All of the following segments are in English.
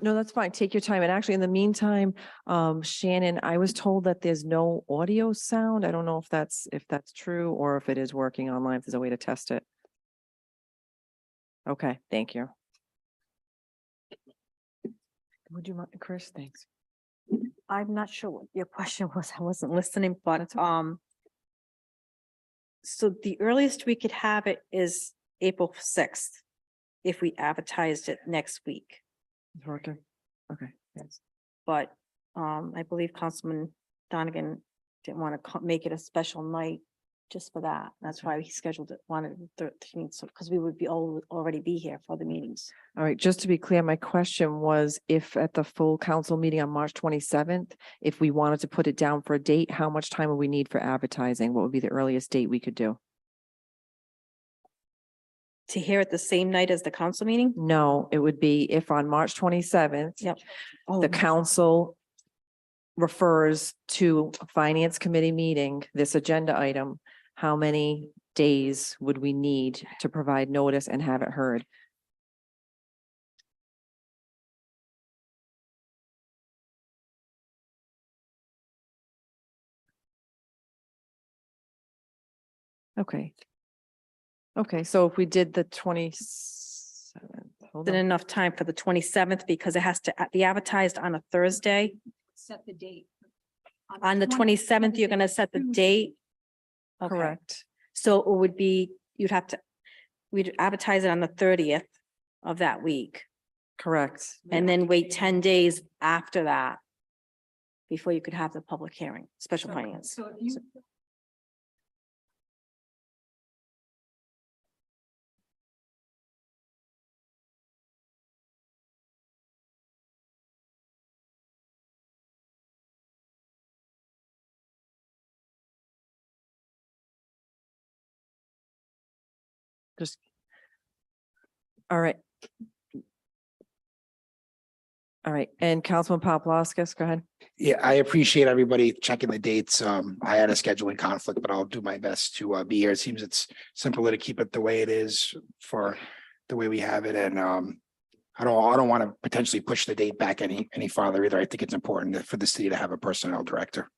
No, that's fine. Take your time. And actually, in the meantime, Shannon, I was told that there's no audio sound. I don't know if that's true or if it is working online, if there's a way to test it. Okay, thank you. Would you mind, Chris? Thanks. I'm not sure what your question was. I wasn't listening, but so the earliest we could have it is April 6th if we advertised it next week. It's working. Okay. Yes. But I believe Councilman Donegan didn't want to make it a special night just for that. That's why he scheduled it, wanted the 13th, so because we would be already be here for the meetings. All right, just to be clear, my question was if at the full council meeting on March 27th, if we wanted to put it down for a date, how much time would we need for advertising? What would be the earliest date we could do? To hear it the same night as the council meeting? No, it would be if on March 27th, Yep. the council refers to a finance committee meeting, this agenda item, how many days would we need to provide notice and have it heard? Okay. Okay, so if we did the 27th, hold Then on. enough time for the 27th because it has to be advertised on a Thursday. Set the date. On the 27th, you're gonna set the date. Okay. Correct. So it would be, we'd advertise it on the 30th of that week Correct. and then wait 10 days after that before you could have the public hearing, special finance. So if you. Just. All right. All right, and Councilman Paplaskas, go ahead. Yeah, I appreciate everybody checking the dates. I had a scheduling conflict, but I'll do my best to be here. It seems it's simpler to keep it the way it is for the way we have it. And I don't want to potentially push the date back any farther either. I think it's important for the city to have a personnel director.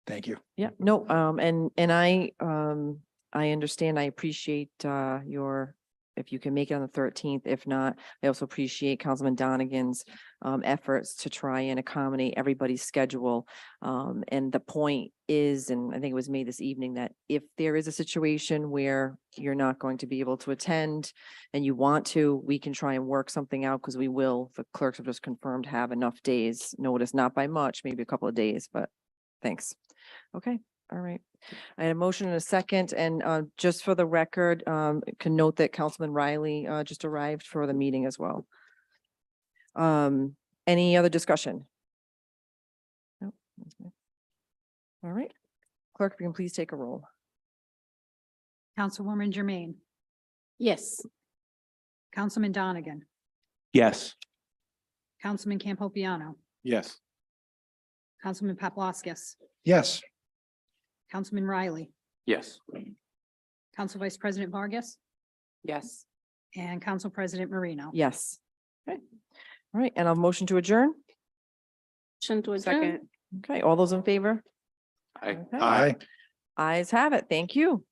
Thank you. Yeah, no, and I understand, I appreciate your, if you can make it on the 13th, if not, I also appreciate Councilman Donegan's efforts to try and accommodate everybody's schedule. And the point is, and I think it was made this evening, that if there is a situation where you're not going to be able to attend and you want to, we can try and work something out because we will. The clerks have just confirmed have enough days notice, not by much, maybe a couple of days, but thanks. Okay. All right. I had a motion and a second, and just for the record, can note that Councilman Riley just arrived for the meeting as well. Any other discussion? No. All right. Clerk, if you can please take a roll. Councilwoman Jermaine, Yes. Councilman Donegan, Yes. Councilman Campopiano, Yes. Councilman Paplaskas, Yes. Councilman Riley, Yes. Council Vice President Vargas, Yes. and Council President Marino. Yes. Okay. All right, and I'll motion to adjourn. Second. Okay, all those in favor? Aye. Okay. Aye. Ayes have it. Thank you.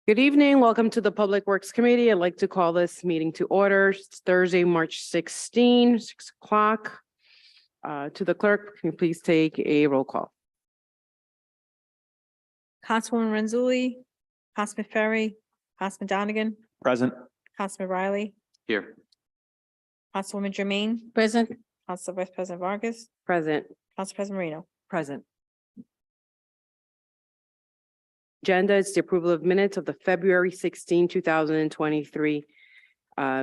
Good evening. Welcome to the Public Works Committee. I'd like to call this meeting to order. It's Thursday, March 16, 6 o'clock. To the clerk, can you please take a roll call? Councilwoman Renzulli, Councilman Ferry, Councilman Donegan, Present. Councilman Riley, Here. Councilwoman Jermaine, Present. Council Vice President Vargas, Present. Council President Marino. Present. Agenda is the approval of minutes of the February 16, 2023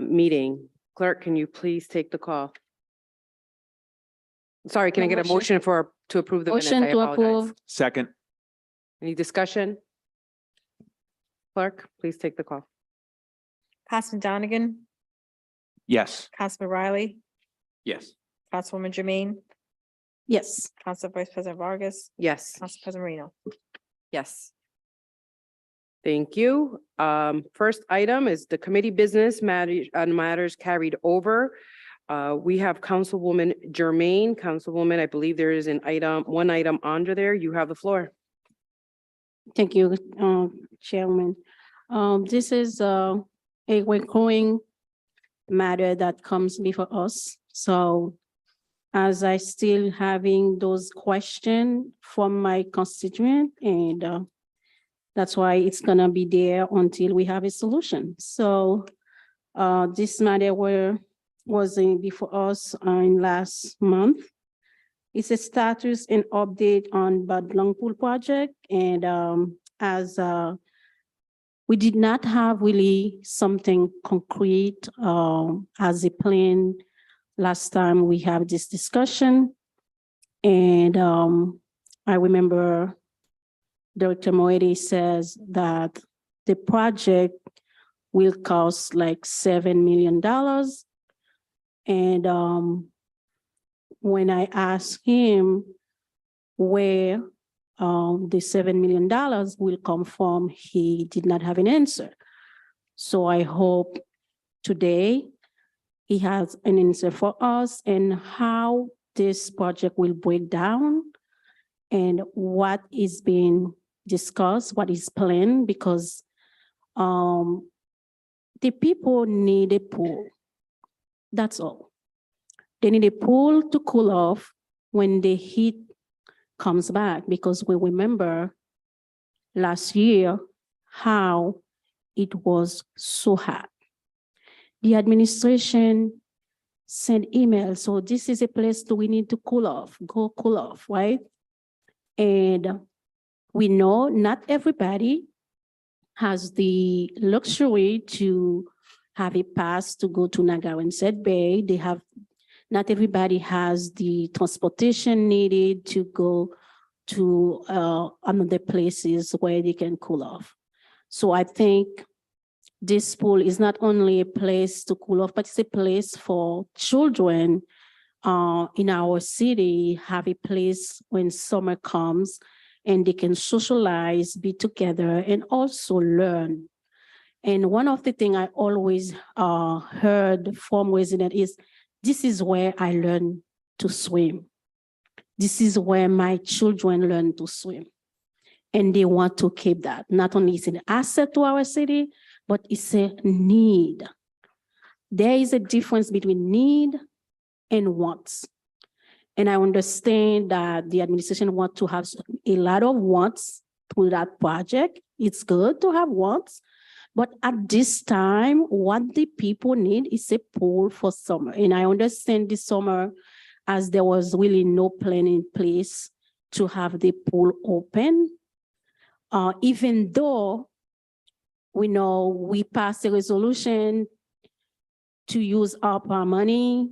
meeting. Clerk, can you please take the call? Sorry, can I get a motion to approve the minutes? Motion I to apologize. approve. Second. Any discussion? Clerk, please take the call. Councilman Donegan, Yes. Councilman Riley, Yes. Councilwoman Jermaine, Yes. Council Vice President Vargas, Yes. Council President Marino. Yes. Thank you. First item is the committee business matters carried over. We have Councilwoman Jermaine. Councilwoman, I believe there is one item under there. You have the floor. Thank you, Chairman. This is a recurring matter that comes before us. So as I still having those questions from my constituent, and that's why it's gonna be there until we have a solution. So this matter was before us in last month. It's a status and update on Bad Long Pool project, and as we did not have really something concrete as a plan last time we have this discussion, and I remember Director Moetti says that the project will cost like $7 million, and when I asked him where the $7 million will come from, he did not have an answer. So I hope today he has an answer for us and how this project will break down and what is being discussed, what is planned, because the people need a pool. That's all. They need a pool to cool off when the heat comes back, because we remember last year how it was so hot. The administration sent emails, so this is a place that we need to cool off, go cool off, right? And we know not everybody has the luxury to have a pass to go to Narragansett Bay. Not everybody has the transportation needed to go to another places where they can cool off. So I think this pool is not only a place to cool off, but it's a place for children in our city, have a place when summer comes and they can socialize, be together, and also learn. And one of the things I always heard from residents is, this is where I learn to swim. This is where my children learn to swim. And they want to keep that. Not only is it an asset to our city, but it's a need. There is a difference between need and wants. And I understand that the administration wants to have a lot of wants through that project. It's good to have wants. But at this time, what the people need is a pool for summer. And I understand this summer, as there was really no plan in place to have the pool open, even though we know we passed a resolution to use up our money.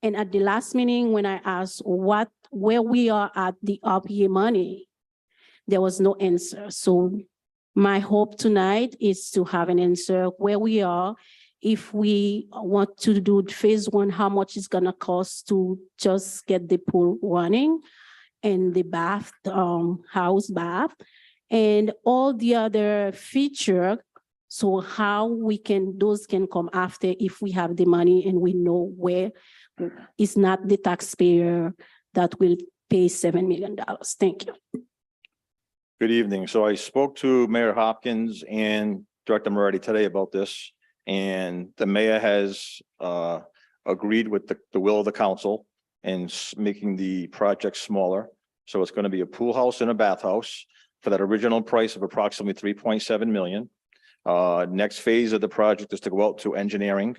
And at the last meeting, when I asked where we are at the up year money, there was no answer. So my hope tonight is to have an answer where we are. If we want to do phase one, how much it's gonna cost to just get the pool running and the bath, house bath, and all the other feature. So how those can come after if we have the money and we know where it's not the taxpayer that will pay $7 million. Thank you. Good evening. So I spoke to Mayor Hopkins and Director Moretti today about this. And the mayor has agreed with the will of the council and making the project smaller. So it's going to be a pool house and a bathhouse for that original price of approximately 3.7 million. Next phase of the project is to go out to engineering.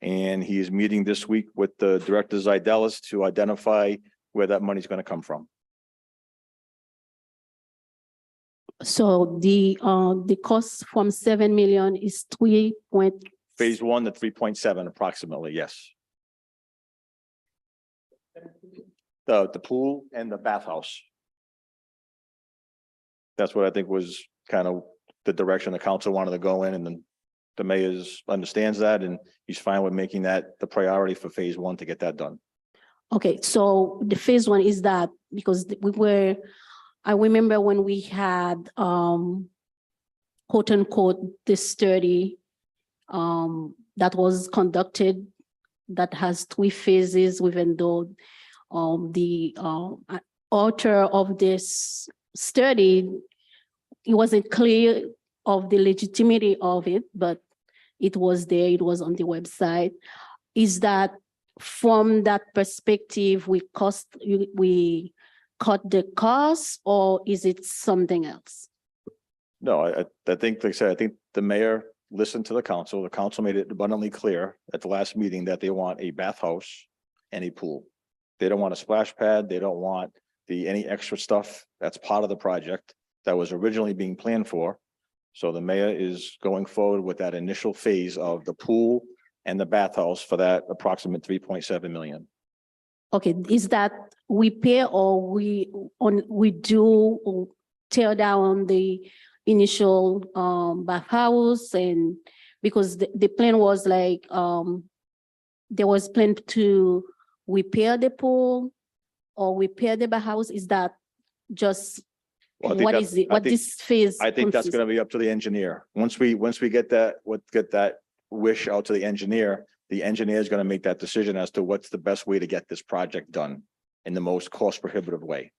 And he is meeting this week with the Director Zidelis to identify where that money is going to come from. So the cost from 7 million is 3 point. Phase one, the 3.7 approximately, yes. The pool and the bathhouse. That's what I think was kind of the direction the council wanted to go in, and then the mayor understands that, and he's fine with making that the priority for phase one to get that done. Okay, so the phase one is that because I remember when we had quote unquote this study that was conducted that has 3 phases, even though the author of this study, it wasn't clear of the legitimacy of it, but it was there, it was on the website. Is that from that perspective, we cut the cost, or is it something else? No, I think, like I said, I think the mayor listened to the council. The council made it abundantly clear at the last meeting that they want a bathhouse and a pool. They don't want a splash pad. They don't want any extra stuff that's part of the project that was originally being planned for. So the mayor is going forward with that initial phase of the pool and the bathhouse for that approximate 3.7 million. Okay, is that we pay or we do tear down the initial bathhouse? And because the plan was like there was plan to repair the pool or repair the bathhouse. Is that just Well, I think what that's- is it? I What think- this phase? I think that's consists- going to be up to the engineer. Once we get that wish out to the engineer is going to make that decision as to what's the best way to get this project done in the most cost prohibitive way.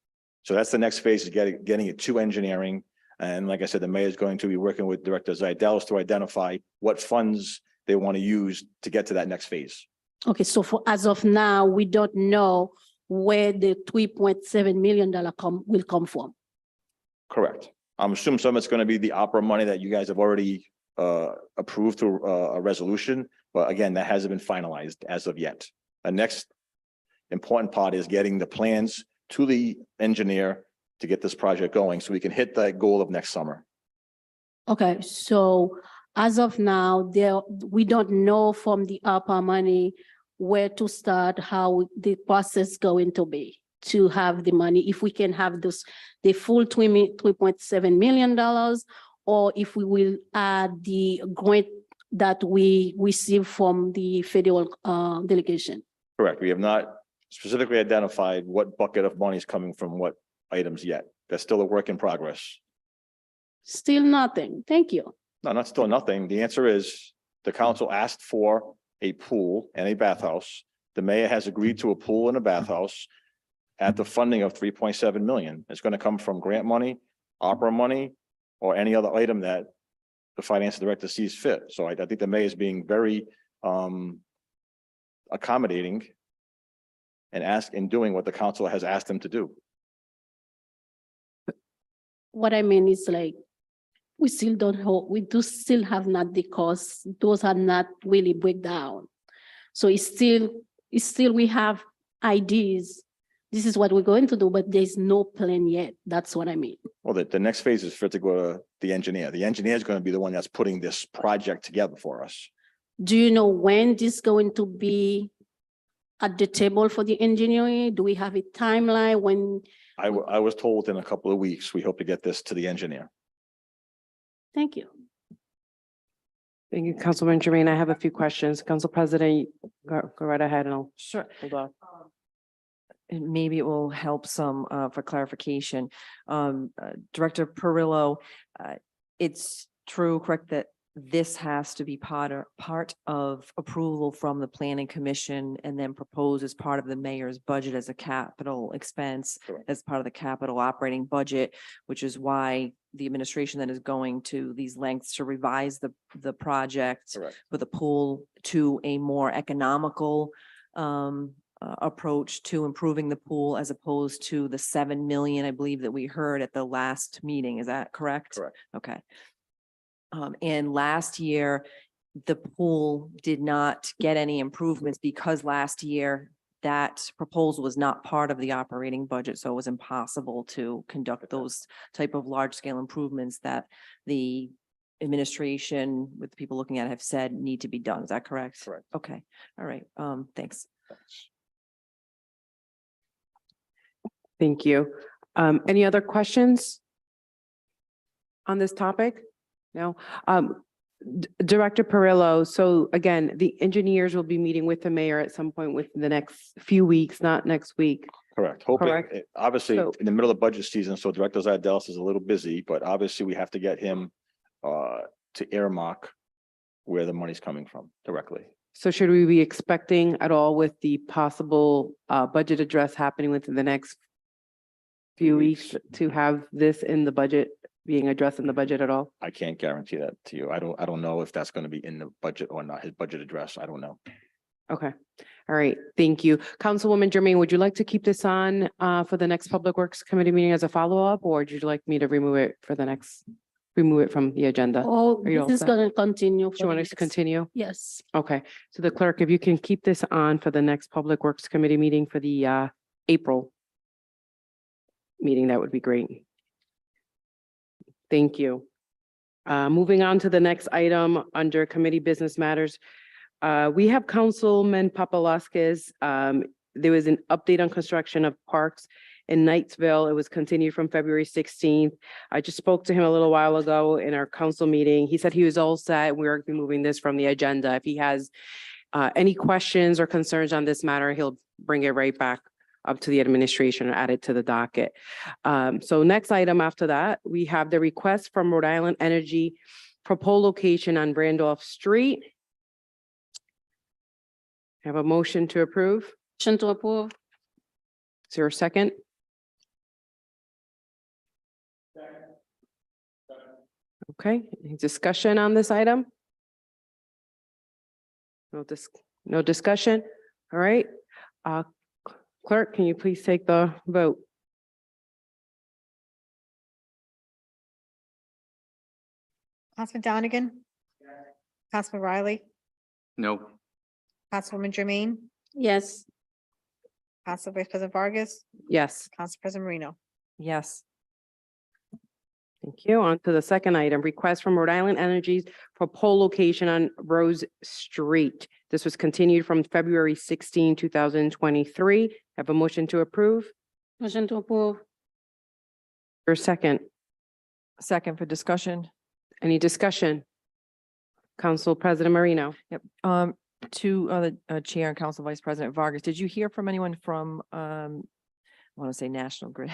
So that's the next phase, is getting it to engineering. And like I said, the mayor is going to be working with Director Zidelis to identify what funds they want to use to get to that next phase. Okay, so as of now, we don't know where the $3.7 million will come from. Correct. I'm assuming some of it's going to be the opera money that you guys have already approved through a resolution. But again, that hasn't been finalized as of yet. The next important part is getting the plans to the engineer to get this project going so we can hit that goal of next summer. Okay, so as of now, we don't know from the ARPA money where to start, how the process going to be to have the money, if we can have the full $3.7 million, or if we will add the grant that we receive from the federal delegation. Correct. We have not specifically identified what bucket of money is coming from what items yet. That's still a work in progress. Still nothing. Thank you. No, not still nothing. The answer is the council asked for a pool and a bathhouse. The mayor has agreed to a pool and a bathhouse at the funding of 3.7 million. It's going to come from grant money, opera money, or any other item that the finance director sees fit. So I think the mayor is being very accommodating and doing what the council has asked him to do. What I mean is like, we still don't hold, we do still have not the costs. Those are not really break down. So it's still we have ideas. This is what we're going to do, but there's no plan yet. That's what I mean. Well, the next phase is for it to go to the engineer. The engineer is going to be the one that's putting this project together for us. Do you know when this is going to be at the table for the engineering? Do we have a timeline when? I was told in a couple of weeks, we hope to get this to the engineer. Thank you. Thank you, Councilman Jermaine. I have a few questions. Council President, go right ahead and I'll Sure. hold off. And maybe it will help some for clarification. Director Perillo, it's true, correct, that this has to be part of approval from the planning commission and then proposed as part of the mayor's budget as a capital expense, Correct. as part of the capital operating budget, which is why the administration then is going to these lengths to revise the project Correct. for the pool to a more economical approach to improving the pool as opposed to the 7 million, I believe, that we heard at the last meeting. Is that correct? Correct. Okay. And last year, the pool did not get any improvements because last year that proposal was not part of the operating budget, so it was impossible to conduct those type of large scale improvements that the administration with the people looking at it have said need to be done. Is that correct? Correct. Okay. All right. Thanks. Thanks. Thank you. Any other questions on this topic? No. Director Perillo, so again, the engineers will be meeting with the mayor at some point within the next few weeks, not next week. Correct. Hoping, Correct. obviously, So- in the middle of budget season, so Director Zardellis is a little busy, but obviously we have to get him to earmark where the money's coming from directly. So should we be expecting at all with the possible budget address happening within the next few weeks to have this in the budget, being addressed in the budget at all? I can't guarantee that to you. I don't know if that's going to be in the budget or not, his budget address. I don't know. Okay. All right. Thank you. Councilwoman Jermaine, would you like to keep this on for the next Public Works Committee meeting as a follow-up, or would you like me to remove it for the next, remove it from the agenda? Oh, Are you all this is set? gonna continue. Do for you want the us to next- continue? Yes. Okay. So the clerk, if you can keep this on for the next Public Works Committee meeting for the April meeting, that would be great. Thank you. Moving on to the next item under committee business matters. We have Councilman Papalaskis. There was an update on construction of parks in Knightsville. It was continued from February 16th. I just spoke to him a little while ago in our council meeting. He said he was all set. We're moving this from the agenda. If he has any questions or concerns on this matter, he'll bring it right back up to the administration and add it to the docket. So next item after that, we have the request from Rhode Island Energy for pole location on Randolph Street. Have a motion to approve. Motion to approve. Is there a second? Okay, any discussion on this item? No discussion? All right. Clerk, can you please take the vote? Councilman Donegan? Councilman Riley? No. Councilwoman Jermaine? Yes. Council Vice President Vargas? Yes, Council President Marino? Yes. thank you. On to the second item, request from Rhode Island Energies for pole location on Rose Street. This was continued from February 16, 2023. Have a motion to approve? Motion to approve. Or a second? Second for discussion. Any discussion? Council President Marino? Yep. To the Chair and Council Vice President Vargas, did you hear from anyone from, I want to say National Grid?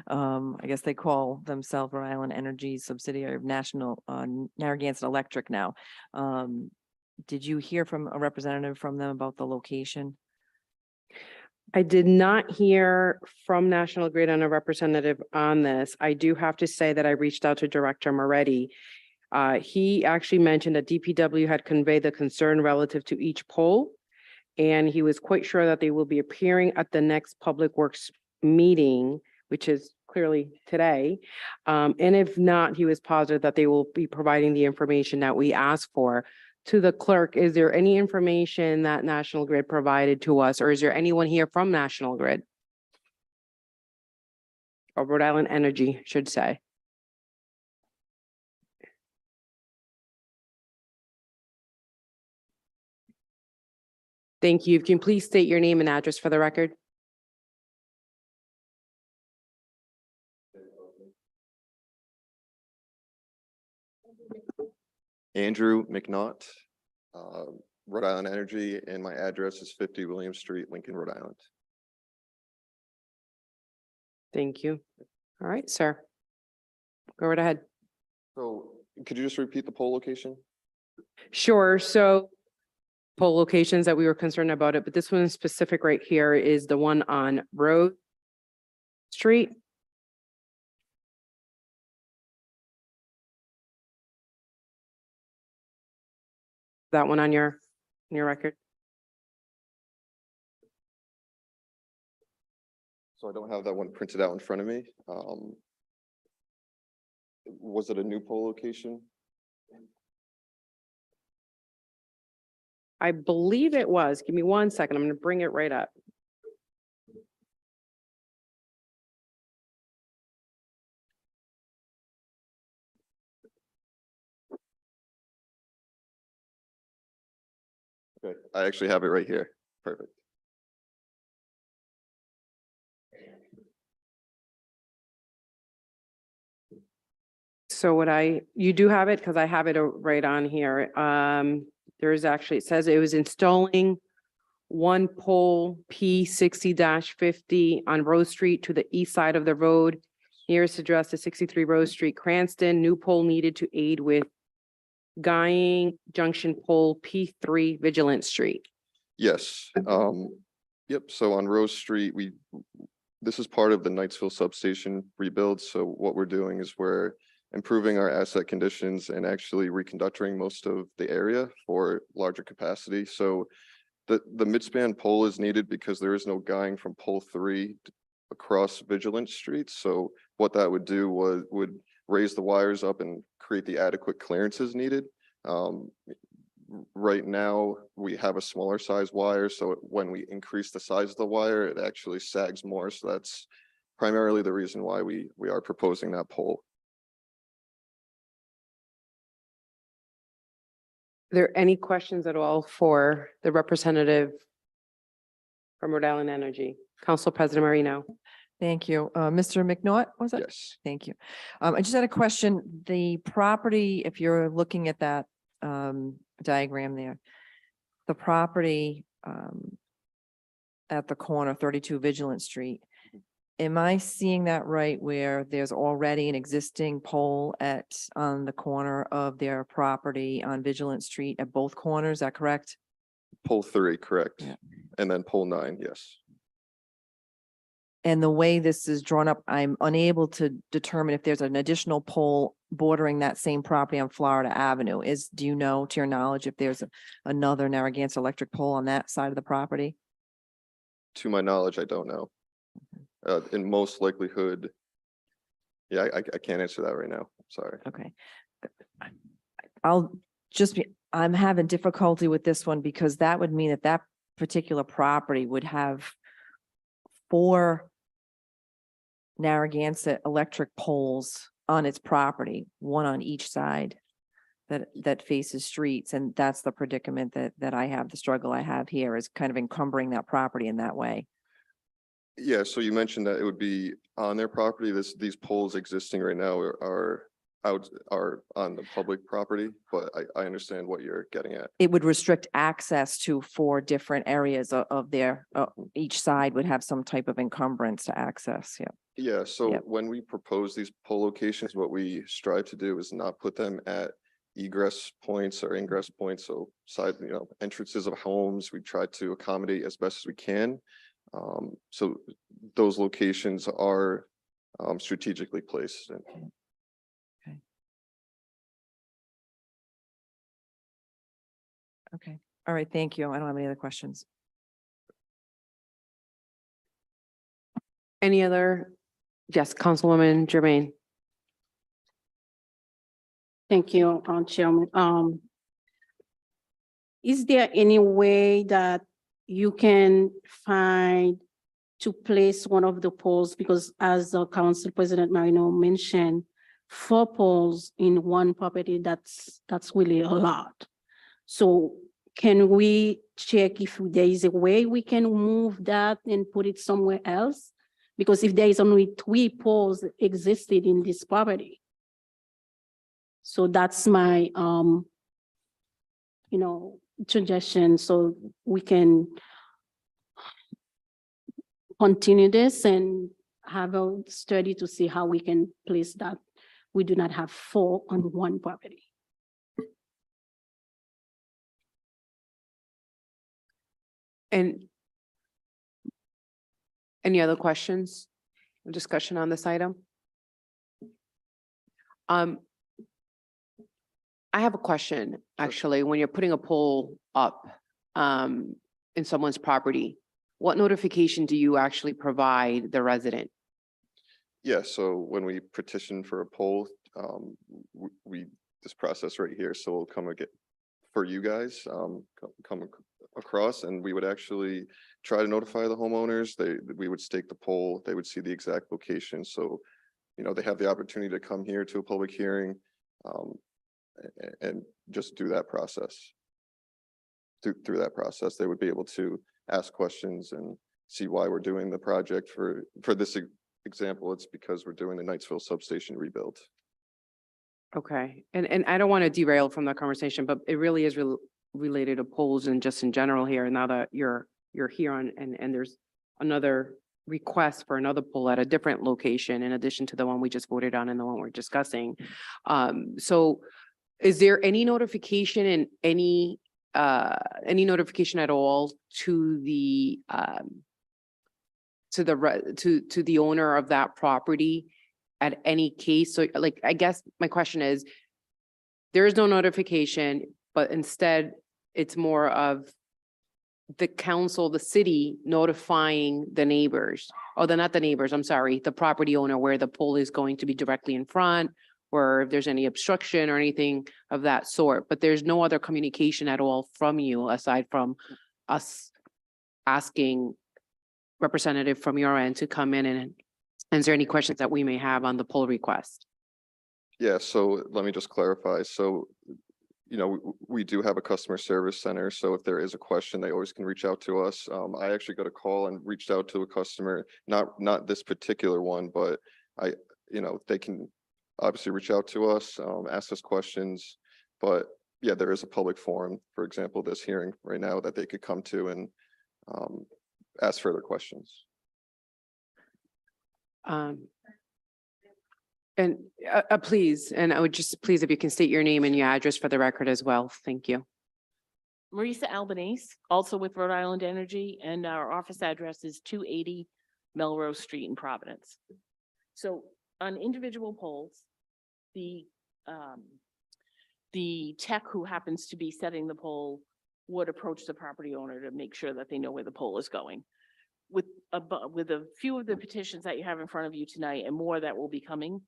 I guess they call themselves Rhode Island Energy subsidiary of National, Narragansett Electric now. Did you hear from a representative from them about the location? I did not hear from National Grid on a representative on this. I do have to say that I reached out to Director Moretti. He actually mentioned that DPW had conveyed the concern relative to each pole, and he was quite sure that they will be appearing at the next Public Works meeting, which is clearly today. And if not, he was positive that they will be providing the information that we asked for. To the clerk, is there any information that National Grid provided to us, or is there anyone here from National Grid? Or Rhode Island Energy, should say. Thank you. Can you please state your name and address for the record? Andrew McNaught, Rhode Island Energy, and my address is 50 William Street, Lincoln, Rhode Island. Thank you. All right, sir. Go right ahead. So could you just repeat the poll location? Sure, so poll locations that we were concerned about it, but this one in specific right here is the one on Rose Street. That one on your record? So I don't have that one printed out in front of me. Was it a new poll location? I believe it was. Give me 1 second. I'm gonna bring it right up. Okay, I actually have it right here. Perfect. So you do have it, because I have it right on here. There's actually, it says it was installing one pole P 60-50 on Rose Street to the east side of the road. Nearest address is 63 Rose Street, Cranston. New pole needed to aid with guying junction pole P3 Vigilant Street. Yes, yep, so on Rose Street, this is part of the Knightsville substation rebuild, so what we're doing is we're improving our asset conditions and actually reconductoring most of the area for larger capacity, so the midspan pole is needed because there is no guying from pole 3 across Vigilant Street, so what that would do would raise the wires up and create the adequate clearances needed. Right now, we have a smaller size wire, so when we increase the size of the wire, it actually sags more. So that's primarily the reason why we are proposing that pole. Are there any questions at all for the representative from Rhode Island Energy? Council President Marino. Thank you. Mr. McNaught, was it? Yes, Thank you. I just had a question. The property, if you're looking at that diagram there, the property at the corner 32 Vigilant Street, am I seeing that right, where there's already an existing pole on the corner of their property on Vigilant Street at both corners? Is that correct? pole 3, correct. Yeah. And then pole 9, yes. And the way this is drawn up, I'm unable to determine if there's an additional pole bordering that same property on Florida Avenue. Do you know, to your knowledge, if there's another Narragansett electric pole on that side of the property? To my knowledge, I don't know. In most likelihood, yeah, I can't answer that right now. Sorry. Okay. I'm having difficulty with this one because that would mean that particular property would have 4 Narragansett electric poles on its property, one on each side that faces streets. And that's the predicament that I have, the struggle I have here is kind of encumbering that property in that way. Yeah, so you mentioned that it would be on their property. These poles existing right now are on the public property, but I understand what you're getting at. It would restrict access to 4 different areas of their, each side would have some type of encumbrance to access. Yeah. Yeah, so Yep. when we propose these pole locations, what we strive to do is not put them at egress points or ingress points. So entrances of homes, we try to accommodate as best as we can. So those locations are strategically placed. Okay. All right. Thank you. I don't have any other questions. Any other? Yes, Councilwoman Jermaine. Thank you, Chairman. Is there any way that you can find to place one of the poles? Because as the Council President Marino mentioned, 4 poles in one property, that's really a lot. So can we check if there is a way we can move that and put it somewhere else? Because if there is only 3 poles existed in this property. So that's my, suggestion, so we can continue this and have a study to see how we can place that. We do not have 4 on one property. And any other questions, or discussion on this item? I have a question, actually, when you're putting a pole up in someone's property, what notification do you actually provide the resident? Yeah, so when we petition for a poll, this process right here, so we'll come again for you guys, across, and we would actually try to notify the homeowners. We would stake the pole, they would see the exact location, so, you know, they have the opportunity to come here to a public hearing, and just do that process. Through that process, they would be able to ask questions and see why we're doing the project. For this example, it's because we're doing the Knightsville substation rebuild. Okay, and I don't want to derail from the conversation, but it really is related to polls and just in general here, now that you're here on, and there's another request for another poll at a different location in addition to the one we just voted on and the one we're discussing. So is there any notification and any notification at all to the to the owner of that property at any case? So like, I guess my question is, there is no notification, but instead it's more of the council, the city notifying the neighbors, or not the neighbors, I'm sorry, the property owner where the pole is going to be directly in front, or if there's any obstruction or anything of that sort, but there's no other communication at all from you aside from us asking representative from your end to come in and answer any questions that we may have on the poll request. Yeah, so let me just clarify. So, you know, we do have a customer service center, so if there is a question, they always can reach out to us. I actually got a call and reached out to a customer, not this particular one, but you know, they can obviously reach out to us, ask us questions, but yeah, there is a public forum, for example, this hearing right now, that they could come to and ask further questions. And please, and I would just, please, if you can state your name and your address for the record as well. Thank you. Marisa Albanese, also with Rhode Island Energy, and our office address is 280 Melrose Street in Providence. So on individual poles, the tech who happens to be setting the pole would approach the property owner to make sure that they know where the pole is going. With a few of the petitions that you have in front of you tonight and more that will be coming,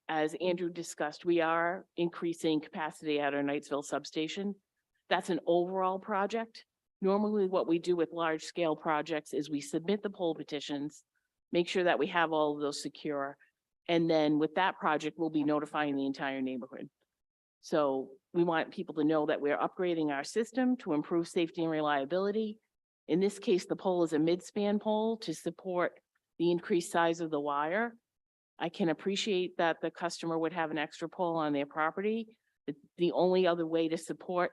as Andrew discussed, we are increasing capacity at our Knightsville substation. That's an overall project. Normally what we do with large scale projects is we submit the poll petitions, make sure that we have all of those secure. And then with that project, we'll be notifying the entire neighborhood. So we want people to know that we're upgrading our system to improve safety and reliability. In this case, the pole is a mid-span pole to support the increased size of the wire. I can appreciate that the customer would have an extra pole on their property. The only other way to support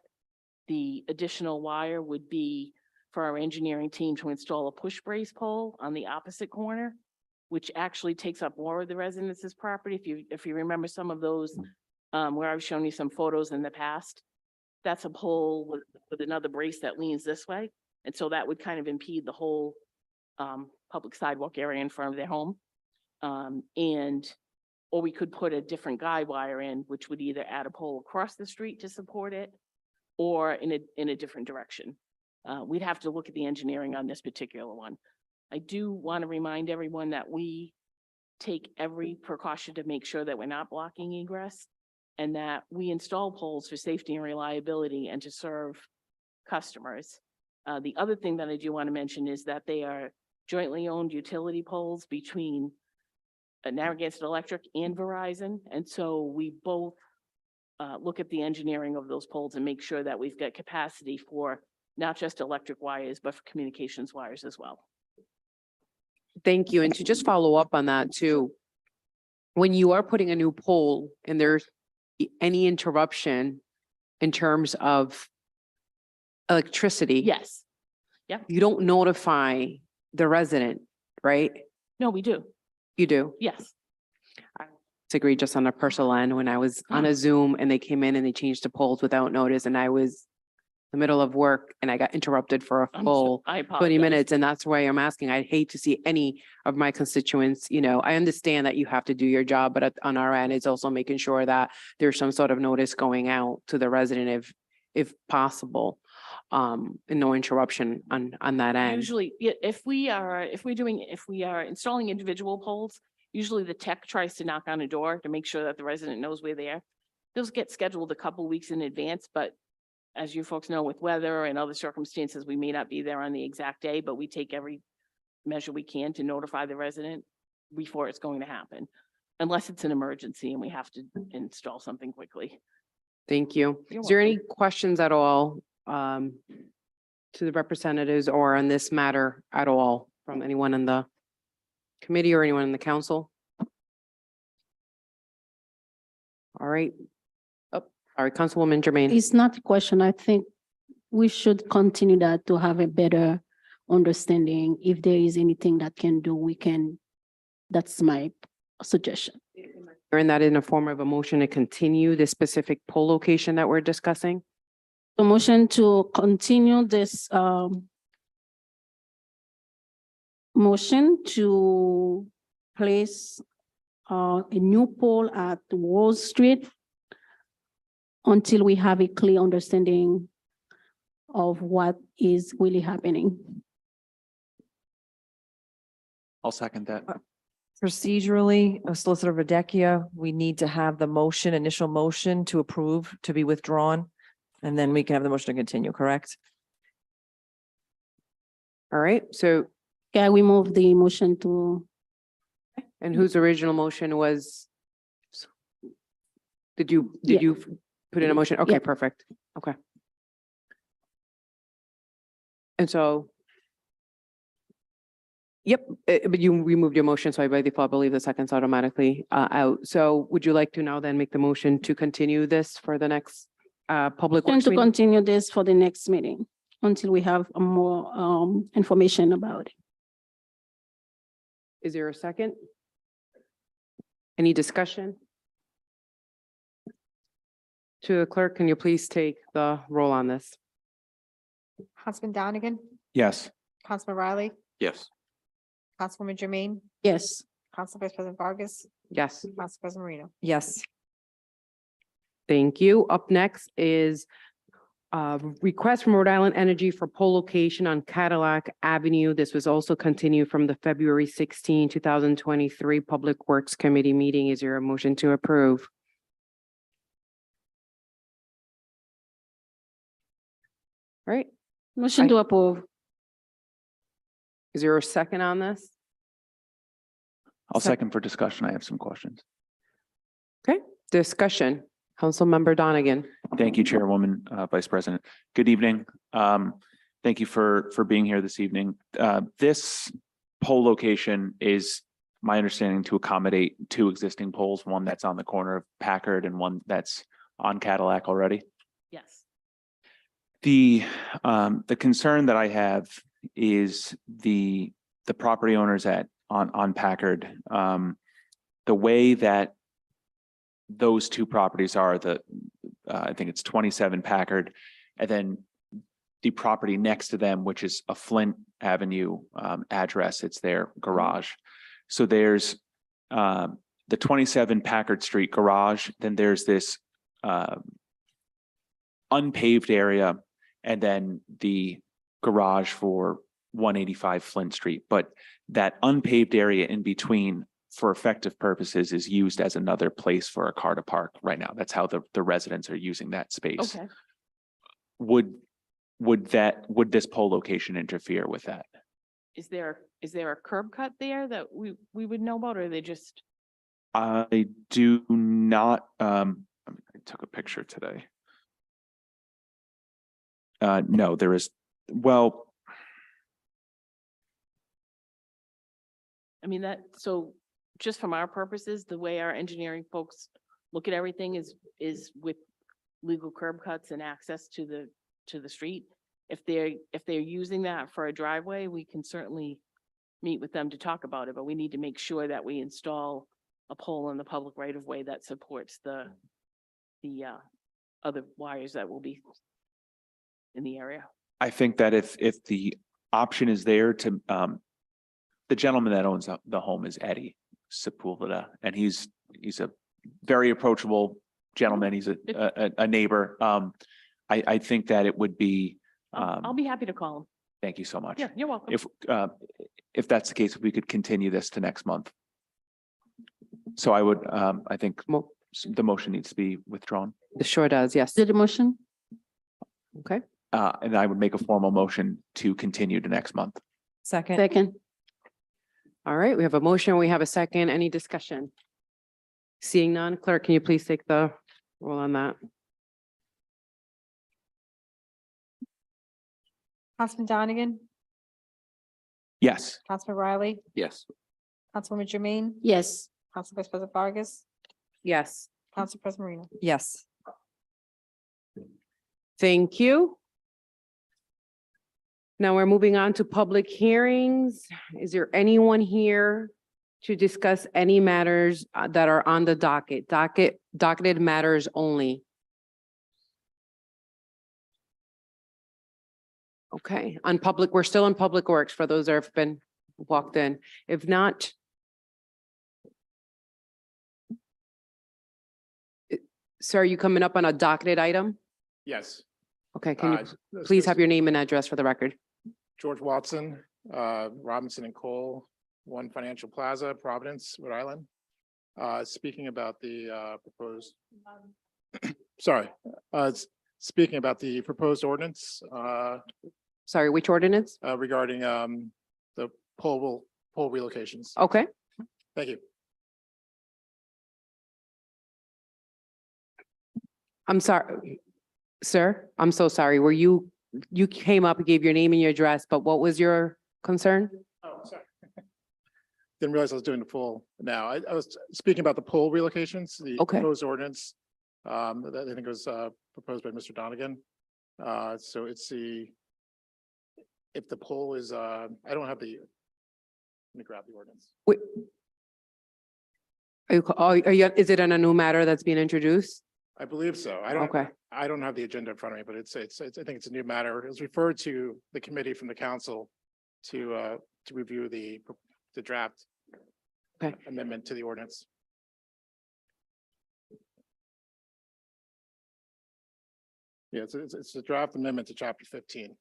the additional wire would be for our engineering team to install a push brace pole on the opposite corner, which actually takes up more of the residents' property. If you remember some of those where I've shown you some photos in the past, that's a pole with another brace that leans this way. And so that would kind of impede the whole public sidewalk area in front of their home. Or we could put a different guide wire in, which would either add a pole across the street to support it or in a different direction. We'd have to look at the engineering on this particular one. I do want to remind everyone that we take every precaution to make sure that we're not blocking egress and that we install poles for safety and reliability and to serve customers. The other thing that I do want to mention is that they are jointly owned utility poles between Narragansett Electric and Verizon. And so we both look at the engineering of those poles and make sure that we've got capacity for not just electric wires, but for communications wires as well. Thank you. And to just follow up on that too, when you are putting a new pole and there's any interruption in terms of electricity. Yes. You don't notify the resident, right? No, we do. You do? Yes. I disagree just on a personal end when I was on a Zoom and they came in and they changed the poles without notice and I was the middle of work and I got interrupted for a I'm so- full I 20 apologize. minutes. And that's why I'm asking. I'd hate to see any of my constituents, you know, I understand that you have to do your job, but on our end, it's also making sure that there's some sort of notice going out to the resident if possible. And no interruption on that end. Usually, yeah, if we are installing individual poles, usually the tech tries to knock on a door to make sure that the resident knows we're there. Those get scheduled a couple weeks in advance, but as you folks know, with weather and other circumstances, we may not be there on the exact day, but we take every measure we can to notify the resident before it's going to happen. Unless it's an emergency and we have to install something quickly. Thank you. You're Is there any welcome. questions at all to the representatives or on this matter at all from anyone in the committee or anyone in the council? All right. Oh, sorry, Councilwoman Jermaine. It's not a question. I think we should continue that to have a better understanding. If there is anything that can do, we can, that's my suggestion. Hearing that in a form of a motion to continue the specific poll location that we're discussing. The motion to continue this motion to place a new pole at Wall Street until we have a clear understanding of what is really happening. I'll second that. Procedurally, Solicitor Verdecchia, we need to have the motion, initial motion to approve to be withdrawn. And then we can have the motion to continue, correct? All right, so, Can we move the motion to, and whose original motion was? Did you Yeah. put in a motion? Okay, Yeah. perfect. Okay. And so. Yep, but you removed your motion, so I by default believe the second's automatically out. So would you like to now then make the motion to continue this for the next public and works to meeting? continue this for the next meeting until we have more information about it? Is there a second? Any discussion? To the clerk, can you please take the roll on this? Councilman Donegan, Yes. Councilman Riley, Yes. Councilwoman Jermaine, Yes. Council Vice President Vargas, Yes. Council President Marino. Yes. Thank you. Up next is request from Rhode Island Energy for pole location on Cadillac Avenue. This was also continued from the February 16, 2023 Public Works Committee meeting. Is there a motion to approve? All right. Motion to approve. Is there a second on this? I'll Sec- second for discussion. I have some questions. Discussion. Councilmember Donegan. Thank you, Chairwoman, Vice President. Good evening. Thank you for being here this evening. This pole location is my understanding to accommodate two existing poles, one that's on the corner of Packard and one that's on Cadillac already. Yes. The concern that I have is the property owners on Packard. The way that those two properties are, I think it's 27 Packard, and then the property next to them, which is a Flint Avenue address, it's their garage. So there's the 27 Packard Street garage, then there's this unpaved area, and then the garage for 185 Flint Street. But that unpaved area in between, for effective purposes, is used as another place for a car to park right now. That's how the residents are using that space. Okay. Would this pole location interfere with that? Is there a curb cut there that we would know about, or are they just? I do not, I took a picture today. No, there is, well, I mean, so just from our purposes, the way our engineering folks look at everything is with legal curb cuts and access to the street. If they're using that for a driveway, we can certainly meet with them to talk about it, but we need to make sure that we install a pole in the public right of way that supports the other wires that will be in the area. I think that if the option is there to, the gentleman that owns the home is Eddie Sepulveda, and he's a very approachable gentleman. He's a neighbor. I think that it would be, I'll be happy to call him. thank you so much. Yeah, you're welcome. If that's the case, we could continue this to next month. So I would, I think the motion needs to be withdrawn. It sure does, yes. Did the motion? Okay. And I would make a formal motion to continue to next month. Second. Second. All right, we have a motion, we have a second. Any discussion? Seeing none, clerk, can you please take the roll on that? Councilman Donegan, Yes. Councilman Riley, Yes. Councilwoman Jermaine, Yes. Council Vice President Vargas, Yes. Council President Marino. Yes. Thank you. Now we're moving on to public hearings. Is there anyone here to discuss any matters that are on the docket? Docketed matters only. Okay, we're still in public works for those that have been walked in. If not, sir, are you coming up on a docketed item? Yes. Okay, can you this please is have your name and address for the record? George Watson, Robinson and Cole, One Financial Plaza, Providence, Rhode Island. Speaking about the proposed, speaking about the proposed ordinance Sorry, which ordinance? regarding the pole relocations. Okay, Thank you. I'm sorry, sir, I'm so sorry. You came up and gave your name and your address, but what was your concern? Oh, sorry. Didn't realize I was doing the poll now. I was speaking about the pole relocations, the Okay. proposed ordinance. That I think was proposed by Mr. Donegan. So it's if the pole is, I don't have let me grab the ordinance. Wait. Is it on a new matter that's being introduced? I believe so. Okay, I don't have the agenda in front of me, but I think it's a new matter. It was referred to the committee from the council to review the draft Okay. amendment to the ordinance. Yeah, it's a draft amendment to chapter 15.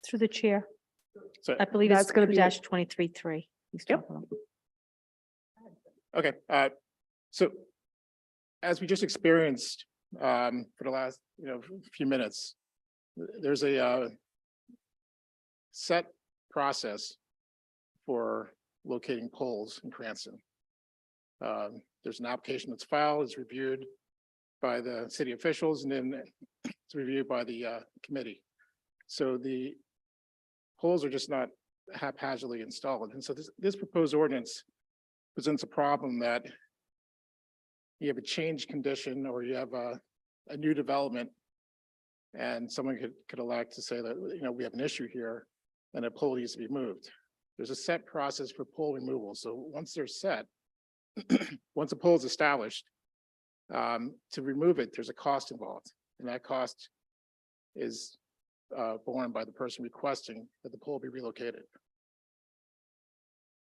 Through the chair. So, I believe That's it's gonna be- 2-23-3. Yep. okay, so as we just experienced for the last, few minutes, there's a set process for locating poles in Cranston. There's an application that's filed, it's reviewed by the city officials, and then it's reviewed by the committee. So the poles are just not haphazardly installed. And so this proposed ordinance presents a problem that you have a change condition or you have a new development and someone could elect to say that, we have an issue here and a pole needs to be moved. There's a set process for pole removal. So once they're set, once a pole is established, to remove it, there's a cost involved, and that cost is borne by the person requesting that the pole be relocated.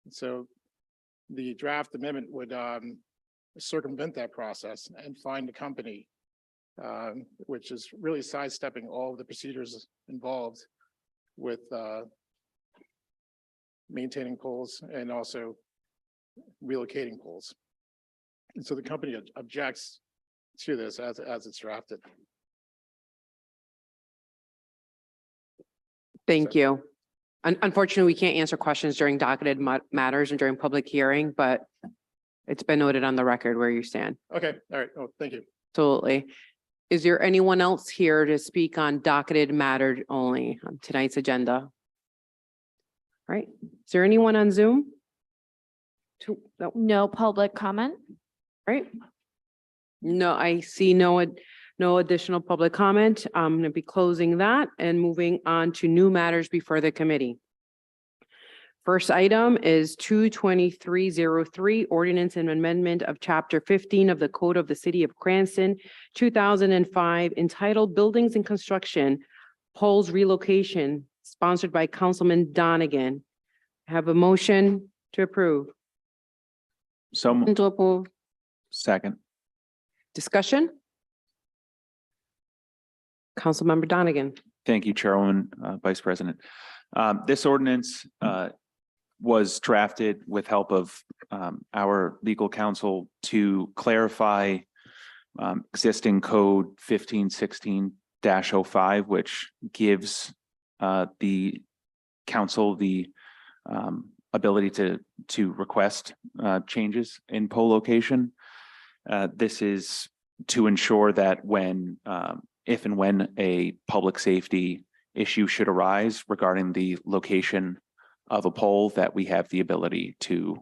And so the draft amendment would circumvent that process and find a company, which is really sidestepping all of the procedures involved with maintaining poles and also relocating poles. And so the company objects to this as it's drafted. thank you. Unfortunately, we can't answer questions during docketed matters and during public hearing, but it's been noted on the record where you stand. Okay, all right. Oh, thank you. Absolutely. Is there anyone else here to speak on docketed matter only on tonight's agenda? All right, is there anyone on Zoom? No, No public comment. right? No, I see no additional public comment. I'm going to be closing that and moving on to new matters before the committee. First item is 22303, ordinance and amendment of chapter 15 of the Code of the City of Cranston, 2005, entitled Buildings and Construction, Poles Relocation, sponsored by Councilman Donegan. Have a motion to approve. So To approve. second. Discussion? Councilmember Donegan. Thank you, Chairwoman, Vice President. This ordinance was drafted with help of our legal counsel to clarify existing code 1516-05, which gives the council the ability to request changes in pole location. This is to ensure that when if and when a public safety issue should arise regarding the location of a pole, that we have the ability to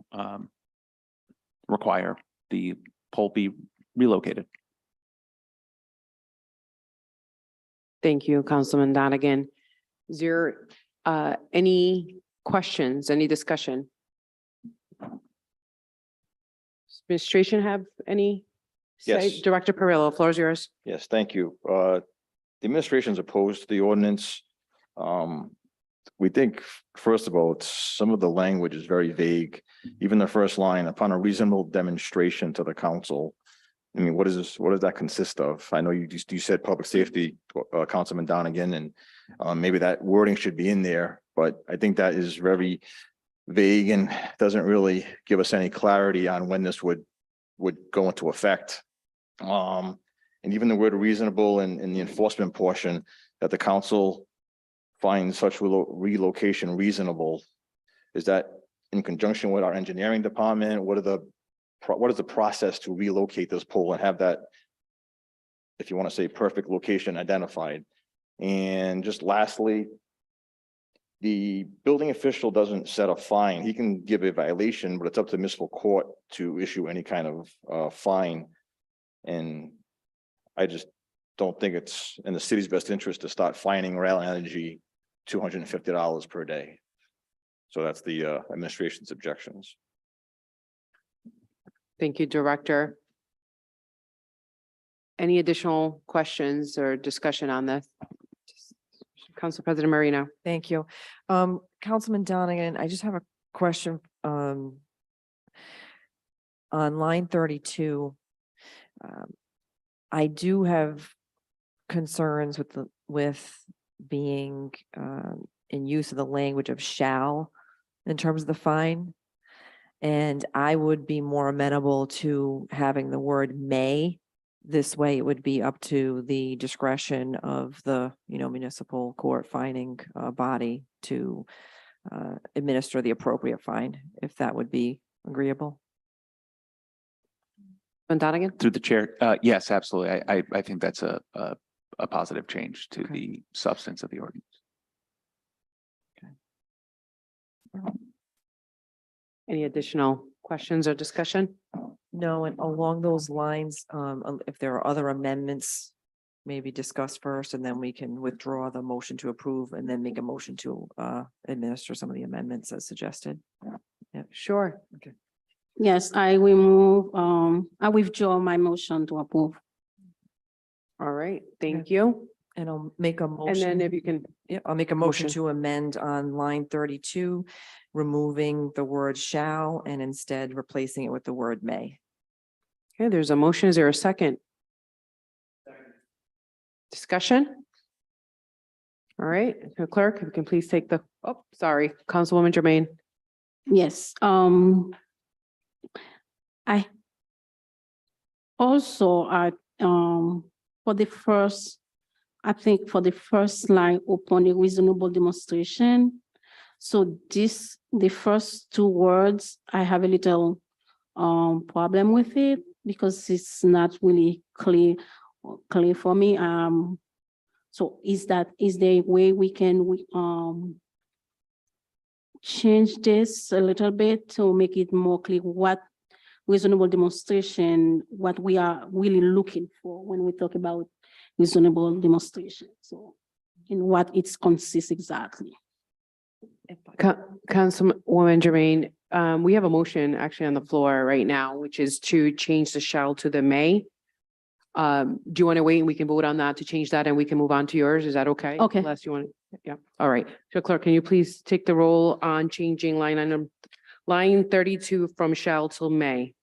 require the pole be relocated. Thank you, Councilman Donegan. Is there any questions, any discussion? Administration have any? say? Yes. Director Perillo, floor is yours. Yes, thank you. The administration's opposed to the ordinance. We think, first of all, some of the language is very vague. Even the first line, upon a reasonable demonstration to the council. I mean, what is this? What does that consist of? I know you said public safety, Councilman Donegan, and maybe that wording should be in there, but I think that is very vague and doesn't really give us any clarity on when this would go into effect. And even the word reasonable in the enforcement portion, that the council finds such relocation reasonable. Is that in conjunction with our engineering department? What is the process to relocate this pole and have that, if you want to say, perfect location identified? And just lastly, the building official doesn't set a fine. He can give a violation, but it's up to municipal court to issue any kind of fine. And I just don't think it's in the city's best interest to start fining Rail Energy $250 per day. So that's the administration's objections. Thank you, Director. Any additional questions or discussion on this? Council President Marino. Thank you. Councilman Donegan, I just have a question. On line 32, I do have concerns with being in use of the language of shall in terms of the fine. And I would be more amenable to having the word may. This way, it would be up to the discretion of the, municipal court fining body to administer the appropriate fine, if that would be agreeable. Donegan. Through the chair, yes, absolutely. I think that's a positive change to Okay. the substance of the ordinance. Any additional questions or discussion? No, and along those lines, if there are other amendments, maybe discuss first, and then we can withdraw the motion to approve and then make a motion to administer some of the amendments as suggested. Sure. Yes, I withdraw my motion to approve. All right, thank you. And I'll make a And then motion. if you can, Yeah, I'll make a motion Motion. to amend on line 32, removing the word shall and instead replacing it with the word may. okay, there's a motion. Is there a second? Discussion? All right, clerk, if you can please take the, oh, sorry, Councilwoman Jermaine. Yes, I also, for the first, I think for the first line, upon a reasonable demonstration. So the first two words, I have a little problem with it because it's not really clear for me. So is there a way we can change this a little bit to make it more clear what reasonable demonstration, what we are really looking for when we talk about reasonable demonstration? So in what it consists exactly. Councilwoman Jermaine, we have a motion actually on the floor right now, which is to change the shall to the may. Do you want to wait and we can vote on that to change that and we can move on to yours? Is that okay? Okay. Unless you want, yeah, all right. So clerk, can you please take the roll on changing line 32 from shall till may?